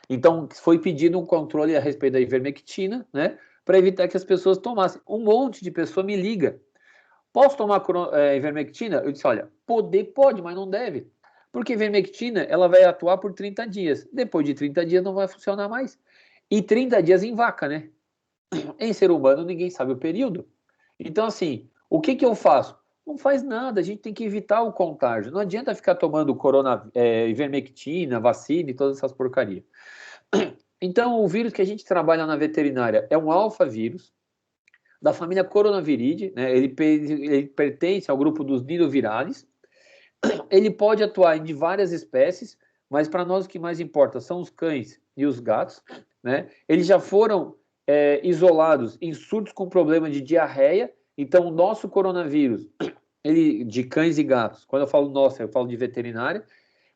Então, foi pedido um controle a respeito da ivermectina, né? Para evitar que as pessoas tomassem. Um monte de pessoa me liga. Posso tomar ivermectina? Eu disse, olha, pode, mas não deve. Porque ivermectina, ela vai atuar por 30 dias. Depois de 30 dias não vai funcionar mais. E 30 dias em vaca, né? Em ser humano, ninguém sabe o período. Então, assim, o que eu faço? Não faz nada, a gente tem que evitar o contágio. Não adianta ficar tomando ivermectina, vacina e todas essas porcarias. Então, o vírus que a gente trabalha na veterinária é um alfa-vírus, da família Coronaviridae, né? Ele pertence ao grupo dos nidovirales. Ele pode atuar em várias espécies, mas para nós o que mais importa são os cães e os gatos, né? Eles já foram isolados em surtos com problema de diarreia. Então, o nosso coronavírus, de cães e gatos, quando eu falo nosso, eu falo de veterinária,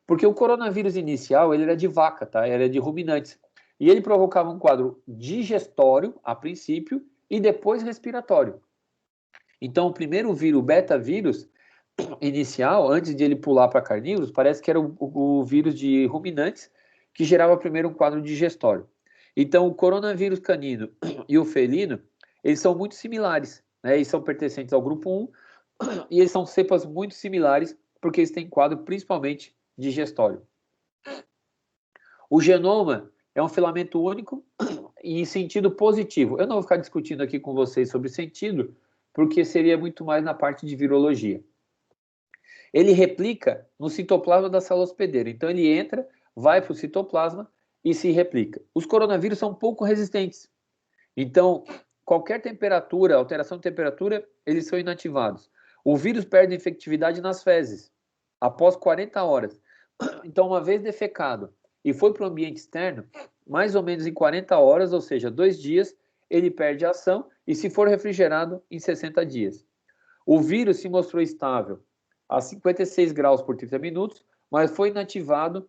porque o coronavírus inicial, ele era de vaca, tá? Ele era de ruminantes. E ele provocava um quadro digestório, a princípio, e depois respiratório. Então, o primeiro vírus, o beta-vírus inicial, antes de ele pular para carnívoros, parece que era o vírus de ruminantes, que gerava primeiro um quadro digestório. Então, o coronavírus canino e o felino, eles são muito similares, né? Eles são pertencentes ao grupo 1, e eles são cepas muito similares, porque eles têm quadro principalmente digestório. O genoma é um filamento único e em sentido positivo. Eu não vou ficar discutindo aqui com vocês sobre sentido, porque seria muito mais na parte de virologia. Ele replica no citoplasma da célula hospedeira. Então, ele entra, vai para o citoplasma e se replica. Os coronavírus são pouco resistentes. Então, qualquer temperatura, alteração de temperatura, eles são inativados. O vírus perde efetividade nas fezes, após 40 horas. Então, uma vez defecado e foi para o ambiente externo, mais ou menos em 40 horas, ou seja, 2 dias, ele perde a ação e se for refrigerado, em 60 dias. O vírus se mostrou estável a 56 graus por 30 minutos, mas foi inativado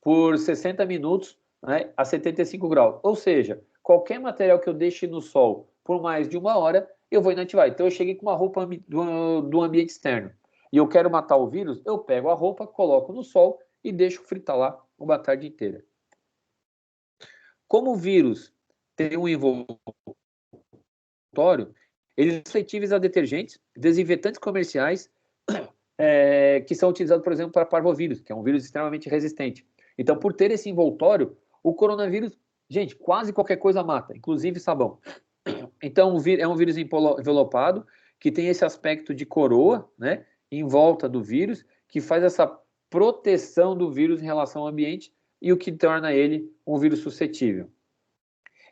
por 60 minutos, né, a 75 graus. Ou seja, qualquer material que eu deixe no sol por mais de 1 hora, eu vou inativar. Então, eu cheguei com uma roupa do ambiente externo e eu quero matar o vírus, eu pego a roupa, coloco no sol e deixo fritar lá uma tarde inteira. Como o vírus tem um envoltório, eles são suscetíveis a detergentes, desinfetantes comerciais, que são utilizados, por exemplo, para parvovírus, que é um vírus extremamente resistente. Então, por ter esse envoltório, o coronavírus, gente, quase qualquer coisa mata, inclusive sabão. Então, é um vírus envelopado, que tem esse aspecto de coroa, né, em volta do vírus, que faz essa proteção do vírus em relação ao ambiente e o que torna ele um vírus suscetível.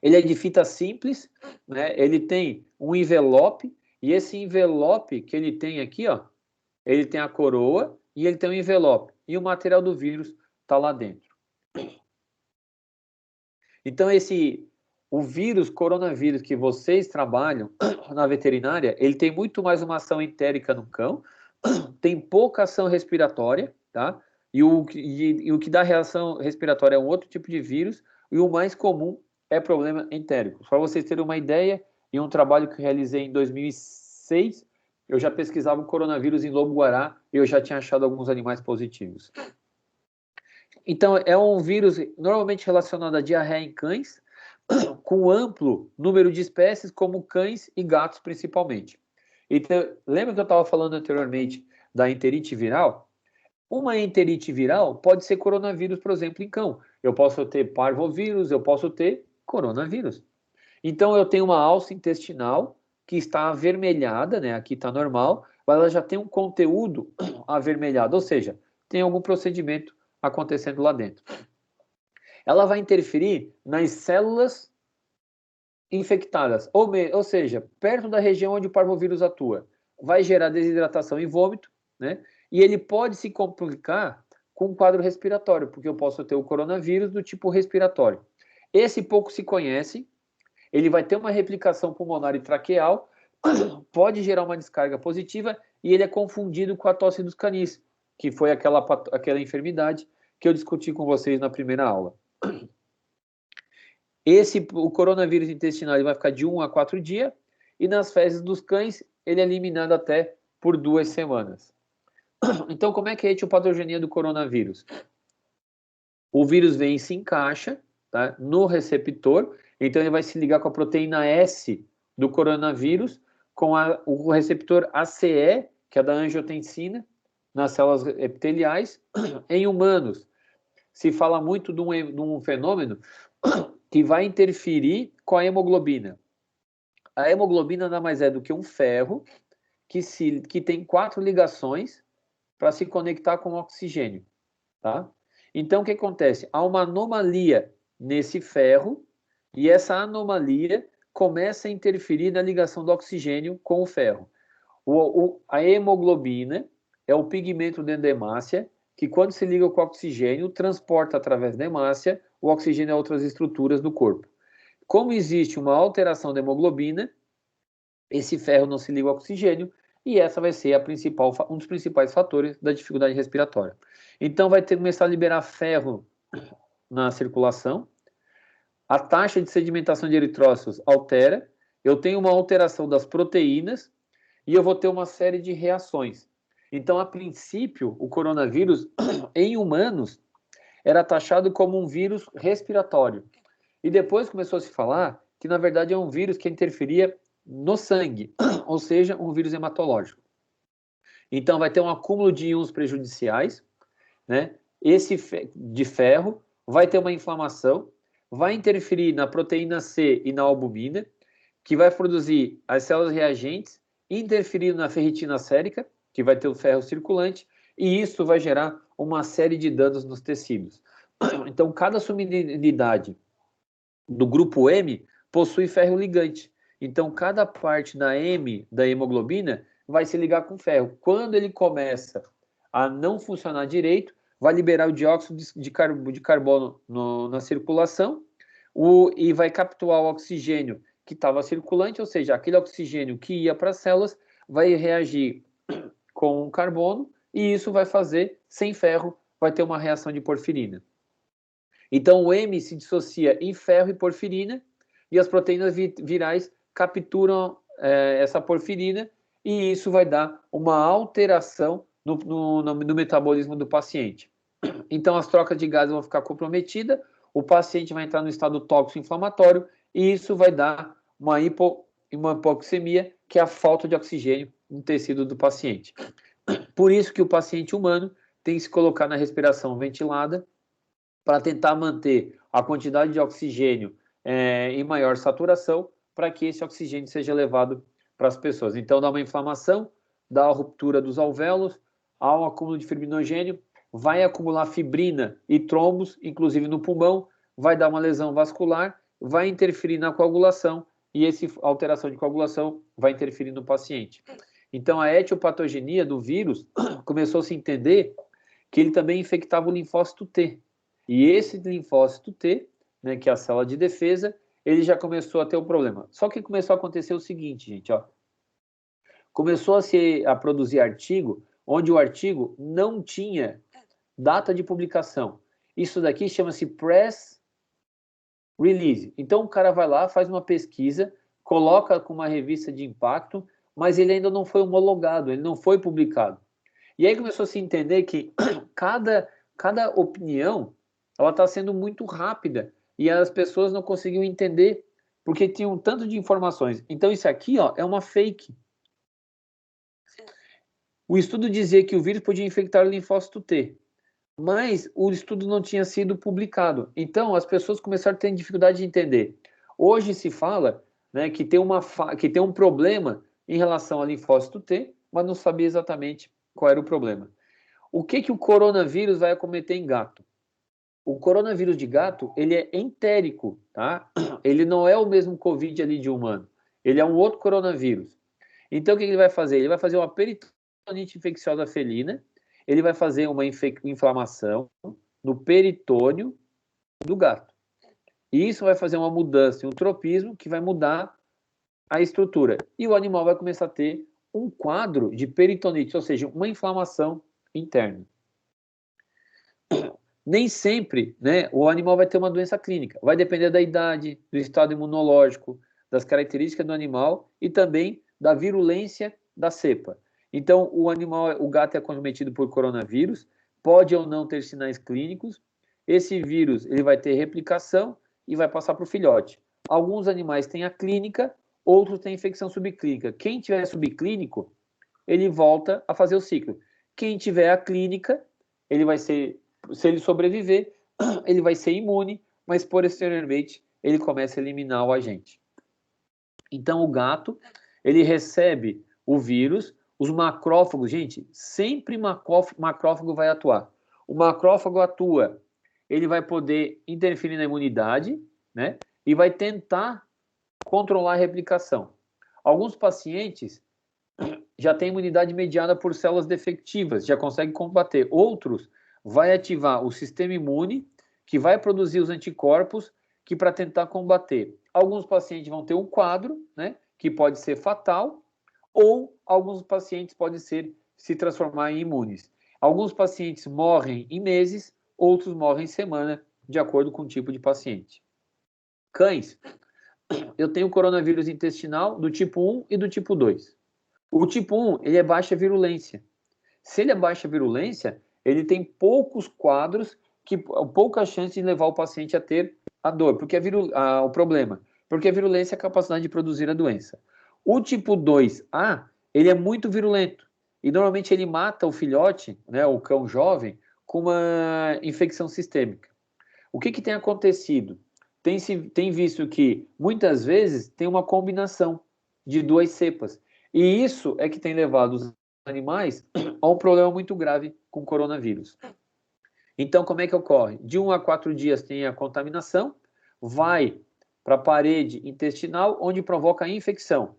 Ele é de fita simples, né, ele tem um envelope, e esse envelope que ele tem aqui, ó, ele tem a coroa e ele tem um envelope. E o material do vírus está lá dentro. Então, esse o vírus coronavírus que vocês trabalham na veterinária, ele tem muito mais uma ação entérica no cão, tem pouca ação respiratória, tá? E o que dá reação respiratória é um outro tipo de vírus, e o mais comum é problema entérico. Para vocês terem uma ideia, em um trabalho que eu realizei em 2006, eu já pesquisava o coronavírus em lobo-guará e eu já tinha achado alguns animais positivos. Então, é um vírus normalmente relacionado à diarreia em cães, com amplo número de espécies, como cães e gatos principalmente. Então, lembra que eu estava falando anteriormente da enterite viral? Uma enterite viral pode ser coronavírus, por exemplo, em cão. Eu posso ter parvovírus, eu posso ter coronavírus. Então, eu tenho uma alça intestinal que está avermelhada, né? Aqui está normal, mas ela já tem um conteúdo avermelhado, ou seja, tem algum procedimento acontecendo lá dentro. Ela vai interferir nas células infectadas, ou seja, perto da região onde o parvovírus atua. Vai gerar desidratação e vômito, né? E ele pode se complicar com um quadro respiratório, porque eu posso ter o coronavírus do tipo respiratório. Esse pouco se conhece, ele vai ter uma replicação pulmonar e traqueal, pode gerar uma descarga positiva e ele é confundido com a tosse dos canis, que foi aquela enfermidade que eu discuti com vocês na primeira aula. O coronavírus intestinal ele vai ficar de 1 a 4 dias e nas fezes dos cães ele é eliminado até por 2 semanas. Então, como é que é a etiopatogenia do coronavírus? O vírus vem e se encaixa, tá, no receptor, então ele vai se ligar com a proteína S do coronavírus, com o receptor ACE, que é da angiotensina, nas células epiteliais. Em humanos, se fala muito de um fenômeno que vai interferir com a hemoglobina. A hemoglobina nada mais é do que um ferro que tem 4 ligações para se conectar com o oxigênio, tá? Então, o que acontece? Há uma anomalia nesse ferro e essa anomalia começa a interferir na ligação do oxigênio com o ferro. A hemoglobina é o pigmento dentro da hemácia que, quando se liga com o oxigênio, transporta através da hemácia o oxigênio a outras estruturas do corpo. Como existe uma alteração da hemoglobina, esse ferro não se liga ao oxigênio e essa vai ser um dos principais fatores da dificuldade respiratória. Então, vai ter que começar a liberar ferro na circulação, a taxa de sedimentação de eritrócitos altera, eu tenho uma alteração das proteínas e eu vou ter uma série de reações. Então, a princípio, o coronavírus, em humanos, era taxado como um vírus respiratório. E depois começou a se falar que, na verdade, é um vírus que interferia no sangue, ou seja, um vírus hematológico. Então, vai ter um acúmulo de íons prejudiciais, né? De ferro, vai ter uma inflamação, vai interferir na proteína C e na albumina, que vai produzir as células reagentes, interferindo na ferritina sérica, que vai ter o ferro circulante, e isso vai gerar uma série de danos nos tecidos. Então, cada subunidade do grupo M possui ferro ligante. Então, cada parte da M da hemoglobina vai se ligar com ferro. Quando ele começa a não funcionar direito, vai liberar o dióxido de carbono na circulação e vai capturar o oxigênio que estava circulante, ou seja, aquele oxigênio que ia para as células vai reagir com o carbono e isso vai fazer, sem ferro, vai ter uma reação de porfirina. Então, o M se dissocia em ferro e porfirina e as proteínas virais capturam essa porfirina e isso vai dar uma alteração no metabolismo do paciente. Então, as trocas de gases vão ficar comprometidas, o paciente vai entrar no estado tóxico inflamatório e isso vai dar uma hipoxemia, que é a falta de oxigênio no tecido do paciente. Por isso que o paciente humano tem que se colocar na respiração ventilada para tentar manter a quantidade de oxigênio em maior saturação para que esse oxigênio seja levado para as pessoas. Então, dá uma inflamação, dá a ruptura dos alvéolos, há um acúmulo de fibrinogênio, vai acumular fibrina e trombos, inclusive no pulmão, vai dar uma lesão vascular, vai interferir na coagulação e essa alteração de coagulação vai interferir no paciente. Então, a etiopatogenia do vírus começou a se entender que ele também infectava o linfócito T. E esse linfócito T, né, que é a célula de defesa, ele já começou a ter o problema. Só que começou a acontecer o seguinte, gente, ó. Começou a produzir artigo, onde o artigo não tinha data de publicação. Isso daqui chama-se press release. Então, o cara vai lá, faz uma pesquisa, coloca com uma revista de impacto, mas ele ainda não foi homologado, ele não foi publicado. E aí começou a se entender que cada opinião ela está sendo muito rápida e as pessoas não conseguiam entender porque tinham um tanto de informações. Então, isso aqui ó, é uma fake. O estudo dizia que o vírus podia infectar o linfócito T, mas o estudo não tinha sido publicado. Então, as pessoas começaram a ter dificuldade de entender. Hoje se fala, né, que tem um problema em relação ao linfócito T, mas não sabia exatamente qual era o problema. O que o coronavírus vai acometer em gato? O coronavírus de gato, ele é entérico, tá? Ele não é o mesmo Covid ali de humano. Ele é um outro coronavírus. Então, o que ele vai fazer? Ele vai fazer uma peritonite infecciosa felina, ele vai fazer uma inflamação no peritônio do gato. E isso vai fazer uma mudança, um tropismo, que vai mudar a estrutura. E o animal vai começar a ter um quadro de peritonite, ou seja, uma inflamação interna. Nem sempre, né, o animal vai ter uma doença clínica. Vai depender da idade, do estado imunológico, das características do animal e também da virulência da cepa. Então, o gato é acometido por coronavírus, pode ou não ter sinais clínicos. Esse vírus ele vai ter replicação e vai passar para o filhote. Alguns animais têm a clínica, outros têm infecção subclínica. Quem tiver subclínico, ele volta a fazer o ciclo. Quem tiver a clínica, ele vai ser, se ele sobreviver, ele vai ser imune, mas posteriormente ele começa a eliminar o agente. Então o gato, ele recebe o vírus, os macrófagos, gente, sempre macrófago vai atuar. O macrófago atua, ele vai poder interferir na imunidade, né? E vai tentar controlar a replicação. Alguns pacientes já têm imunidade mediada por células defectivas, já conseguem combater. Outros vai ativar o sistema imune, que vai produzir os anticorpos, que para tentar combater. Alguns pacientes vão ter um quadro, né, que pode ser fatal, ou alguns pacientes podem se transformar em imunes. Alguns pacientes morrem em meses, outros morrem em semana, de acordo com o tipo de paciente. Cães, eu tenho coronavírus intestinal do tipo 1 e do tipo 2. O tipo 1, ele é baixa virulência. Se ele é baixa virulência, ele tem poucos quadros, pouca chance de levar o paciente a ter a dor, porque o problema, porque a virulência é a capacidade de produzir a doença. O tipo 2A, ele é muito virulento, e normalmente ele mata o filhote, né, o cão jovem, com uma infecção sistêmica. O que tem acontecido? Tem visto que, muitas vezes, tem uma combinação de duas cepas, e isso é que tem levado os animais a um problema muito grave com coronavírus. Então, como é que ocorre? De 1 a 4 dias tem a contaminação, vai para a parede intestinal, onde provoca a infecção.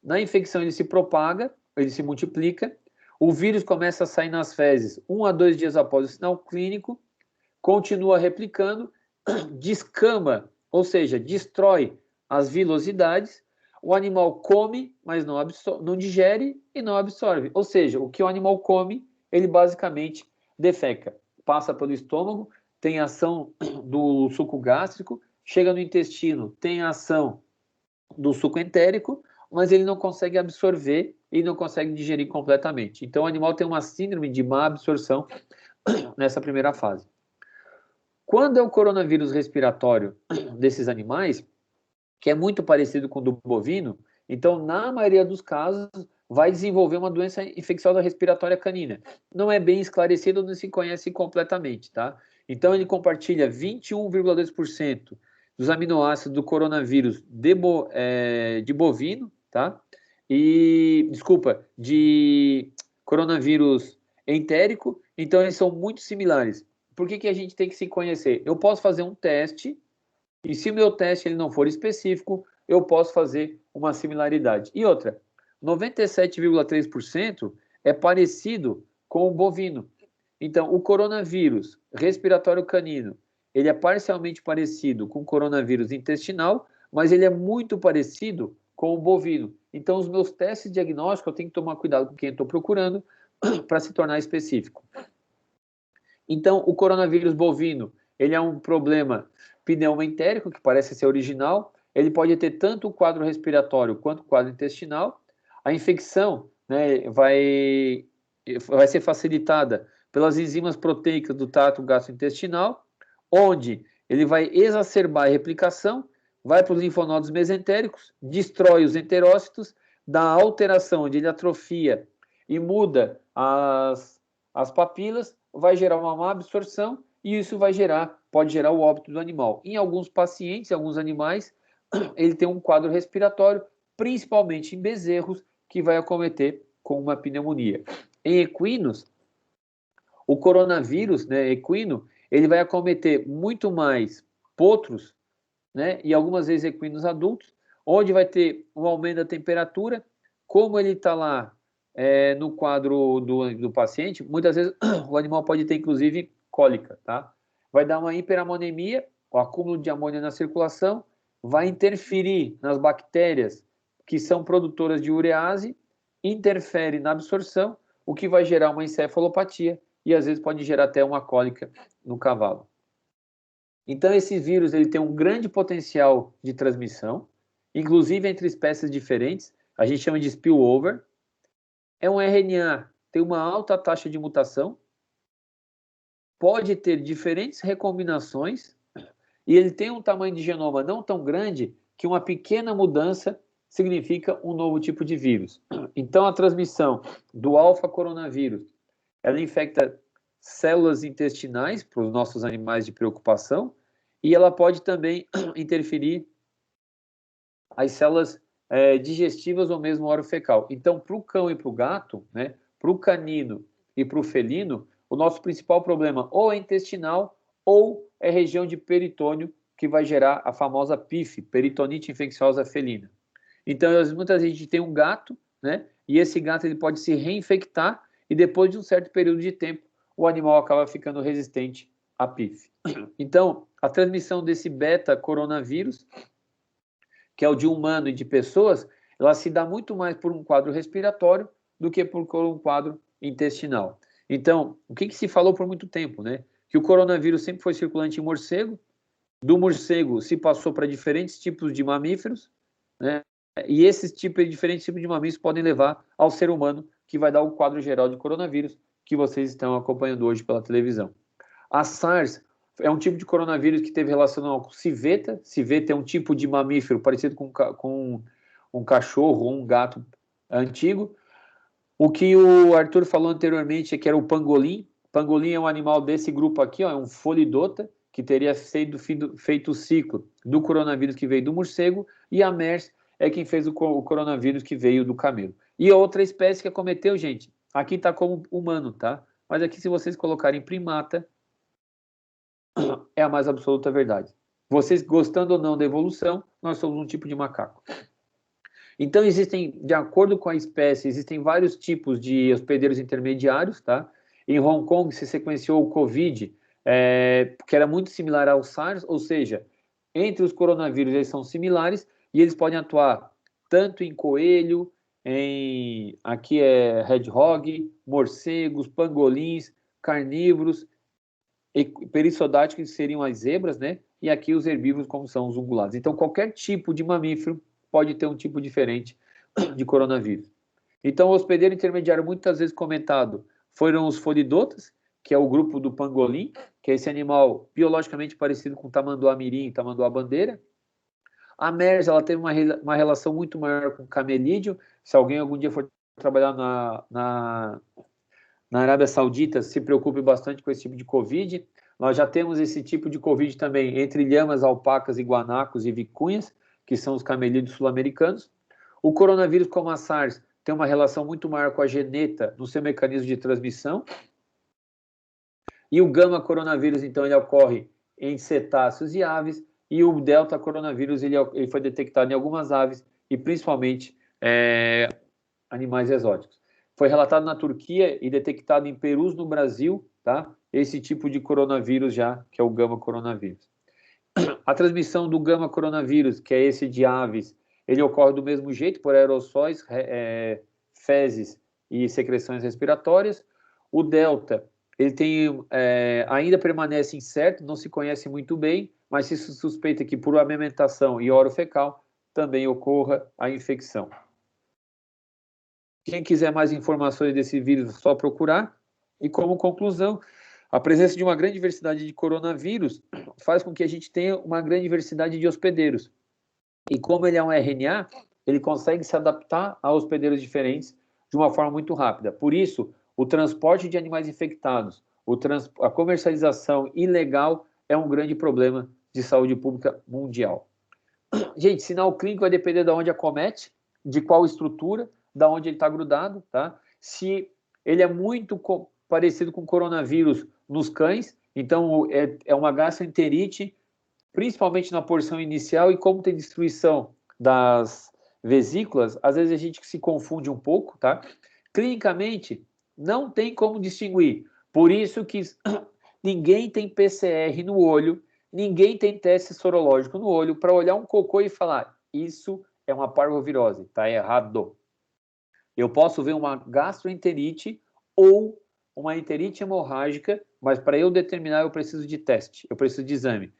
Na infecção ele se propaga, ele se multiplica, o vírus começa a sair nas fezes 1 a 2 dias após o sinal clínico, continua replicando, descama, ou seja, destrói as vilosidades, o animal come, mas não digere e não absorve. Ou seja, o que o animal come, ele basicamente defeca. Passa pelo estômago, tem ação do suco gástrico, chega no intestino, tem ação do suco entérico, mas ele não consegue absorver e não consegue digerir completamente. Então, o animal tem uma síndrome de má absorção nessa primeira fase. Quando é o coronavírus respiratório desses animais, que é muito parecido com o do bovino, então, na maioria dos casos, vai desenvolver uma doença infecciosa respiratória canina. Não é bem esclarecido, não se conhece completamente, tá? Então, ele compartilha 21,2% dos aminoácidos do coronavírus de bovino, tá? De coronavírus entérico, então eles são muito similares. Por que a gente tem que se conhecer? Eu posso fazer um teste, e se o meu teste ele não for específico, eu posso fazer uma similaridade. E outra, 97,3% é parecido com o bovino. Então, o coronavírus respiratório canino, ele é parcialmente parecido com o coronavírus intestinal, mas ele é muito parecido com o bovino. Então, os meus testes diagnósticos, eu tenho que tomar cuidado com quem eu estou procurando para se tornar específico. Então, o coronavírus bovino, ele é um problema pneumoentérico, que parece ser original. Ele pode ter tanto o quadro respiratório quanto o quadro intestinal. A infecção, né, vai ser facilitada pelas enzimas proteicas do trato gastrointestinal, onde ele vai exacerbar a replicação, vai para os linfonodos mesentéricos, destrói os enterócitos, dá alteração, onde ele atrofia e muda as papilas, vai gerar uma má absorção e isso pode gerar o óbito do animal. Em alguns pacientes, em alguns animais, ele tem um quadro respiratório, principalmente em bezerros, que vai acometer com uma pneumonia. Em equinos, o coronavírus, né, equino, ele vai acometer muito mais potros, né, e algumas vezes equinos adultos, onde vai ter um aumento da temperatura. Como ele está lá no quadro do paciente, muitas vezes o animal pode ter, inclusive, cólica, tá? Vai dar uma hiperamonemia, o acúmulo de amônia na circulação, vai interferir nas bactérias que são produtoras de urease, interfere na absorção, o que vai gerar uma encefalopatia e às vezes pode gerar até uma cólica no cavalo. Então esse vírus ele tem um grande potencial de transmissão, inclusive entre espécies diferentes, a gente chama de spillover. É um RNA, tem uma alta taxa de mutação, pode ter diferentes recombinações e ele tem um tamanho de genoma não tão grande que uma pequena mudança significa um novo tipo de vírus. Então, a transmissão do alfa-coronavírus, ela infecta células intestinais para os nossos animais de preocupação e ela pode também interferir as células digestivas ou mesmo óreo-fecal. Então, para o cão e para o gato, né, para o canino e para o felino, o nosso principal problema ou é intestinal ou é região de peritônio, que vai gerar a famosa PIF, peritonite infecciosa felina. Então, muitas vezes a gente tem um gato, né, e esse gato ele pode se reinfectar e depois de um certo período de tempo, o animal acaba ficando resistente à PIF. Então, a transmissão desse beta-coronavírus, que é o de humano e de pessoas, ela se dá muito mais por um quadro respiratório do que por um quadro intestinal. Então, o que se falou por muito tempo, né? Que o coronavírus sempre foi circulante em morcego, do morcego se passou para diferentes tipos de mamíferos, né? E esses diferentes tipos de mamíferos podem levar ao ser humano, que vai dar o quadro geral de coronavírus que vocês estão acompanhando hoje pela televisão. A SARS é um tipo de coronavírus que teve relação com civeta. Civeta é um tipo de mamífero parecido com um cachorro ou um gato antigo. O que o Arthur falou anteriormente é que era o pangolim. Pangolim é um animal desse grupo aqui, ó, é um folidota, que teria feito o ciclo do coronavírus que veio do morcego, e a MERS é quem fez o coronavírus que veio do camelo. E a outra espécie que acometeu, gente, aqui está como humano, tá? Mas aqui, se vocês colocarem primata, é a mais absoluta verdade. Vocês gostando ou não da evolução, nós somos um tipo de macaco. Então, de acordo com a espécie, existem vários tipos de hospedeiros intermediários, tá? Em Hong Kong se sequenciou o Covid, que era muito similar ao SARS, ou seja, entre os coronavírus eles são similares e eles podem atuar tanto em coelho, aqui é hedgehog, morcegos, pangolins, carnívoros, perissodáticos, que seriam as zebras, né? E aqui os herbívoros, como são os ungulados. Então, qualquer tipo de mamífero pode ter um tipo diferente de coronavírus. Então, o hospedeiro intermediário, muitas vezes comentado, foram os folidotas, que é o grupo do pangolim, que é esse animal biologicamente parecido com o tamanduá-mirim e tamanduá-bandeira. A MERS, ela teve uma relação muito maior com o camelídeo. Se alguém algum dia for trabalhar na Arábia Saudita, se preocupe bastante com esse tipo de Covid. Nós já temos esse tipo de Covid também entre lhamas, alpacas, iguanacos e vicunhas, que são os camelídeos sul-americanos. O coronavírus, como a SARS, tem uma relação muito maior com a geneta no seu mecanismo de transmissão. E o gama-coronavírus, então, ele ocorre em cetáceos e aves. E o delta-coronavírus, ele foi detectado em algumas aves e principalmente animais exóticos. Foi relatado na Turquia e detectado em perus no Brasil, tá? Esse tipo de coronavírus já, que é o gama-coronavírus. A transmissão do gama coronavírus, que é esse de aves, ele ocorre do mesmo jeito, por aerossóis, fezes e secreções respiratórias. O delta, ele tem, ainda permanece incerto, não se conhece muito bem, mas se suspeita que por amamentação e orofecal também ocorra a infecção. Quem quiser mais informações desse vírus, é só procurar. E como conclusão, a presença de uma grande diversidade de coronavírus faz com que a gente tenha uma grande diversidade de hospedeiros. E como ele é um RNA, ele consegue se adaptar a hospedeiros diferentes de uma forma muito rápida. Por isso, o transporte de animais infectados, a comercialização ilegal é um grande problema de saúde pública mundial. Gente, sinal clínico vai depender de onde acomete, de qual estrutura, de onde ele está grudado, tá? Se ele é muito parecido com coronavírus nos cães, então é uma gastroenterite, principalmente na porção inicial, e como tem destruição das vesículas, às vezes a gente se confunde um pouco, tá? Clinicamente, não tem como distinguir. Por isso que ninguém tem PCR no olho, ninguém tem teste sorológico no olho para olhar um cocô e falar, isso é uma parvovirose, tá errado. Eu posso ver uma gastroenterite ou uma enterite hemorrágica, mas para eu determinar eu preciso de teste, eu preciso de exame.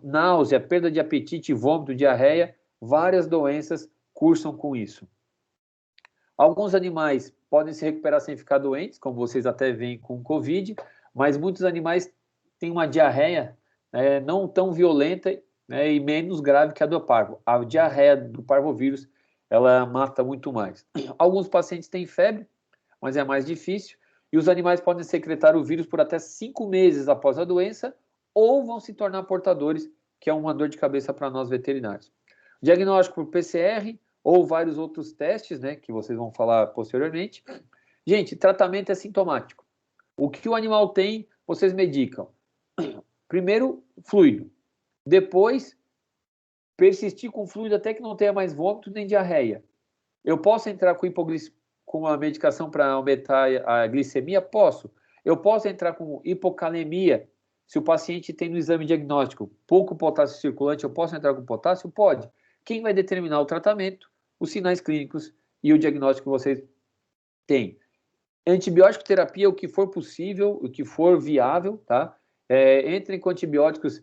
Náusea, perda de apetite, vômito, diarreia, várias doenças cursam com isso. Alguns animais podem se recuperar sem ficar doentes, como vocês até veem com o Covid, mas muitos animais têm uma diarreia não tão violenta e menos grave que a do parvo. A diarreia do parvovírus, ela mata muito mais. Alguns pacientes têm febre, mas é mais difícil, e os animais podem secretar o vírus por até 5 meses após a doença, ou vão se tornar portadores, que é uma dor de cabeça para nós veterinários. Diagnóstico por PCR ou vários outros testes, né, que vocês vão falar posteriormente. Gente, tratamento é sintomático. O que o animal tem, vocês medicam. Primeiro, fluido. Depois, persistir com fluido até que não tenha mais vômito nem diarreia. Eu posso entrar com uma medicação para aumentar a glicemia? Posso. Eu posso entrar com hipocalemia. Se o paciente tem no exame diagnóstico pouco potássio circulante, eu posso entrar com potássio? Pode. Quem vai determinar o tratamento, os sinais clínicos e o diagnóstico que vocês têm? Antibiótico terapia, o que for possível, o que for viável, tá? Entrem com antibióticos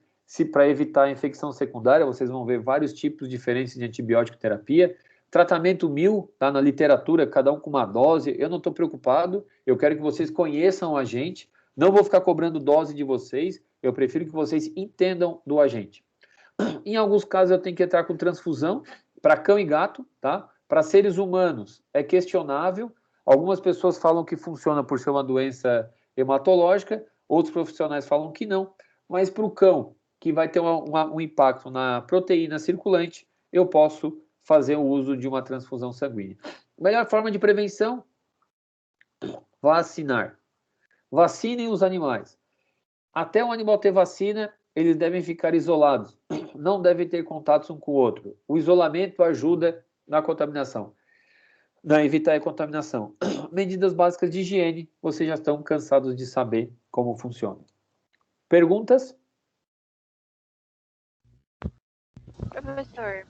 para evitar a infecção secundária, vocês vão ver vários tipos diferentes de antibiótico terapia. Tratamento 1000, tá na literatura, cada um com uma dose. Eu não estou preocupado, eu quero que vocês conheçam o agente. Não vou ficar cobrando dose de vocês, eu prefiro que vocês entendam do agente. Em alguns casos eu tenho que entrar com transfusão para cão e gato, tá? Para seres humanos é questionável. Algumas pessoas falam que funciona por ser uma doença hematológica, outros profissionais falam que não. Mas para o cão, que vai ter um impacto na proteína circulante, eu posso fazer o uso de uma transfusão sanguínea. Melhor forma de prevenção? Vacinar. Vacinem os animais. Até o animal ter vacina, eles devem ficar isolados. Não devem ter contatos um com o outro. O isolamento ajuda na contaminação, a evitar a contaminação. Medidas básicas de higiene, vocês já estão cansados de saber como funciona. Perguntas? Professor,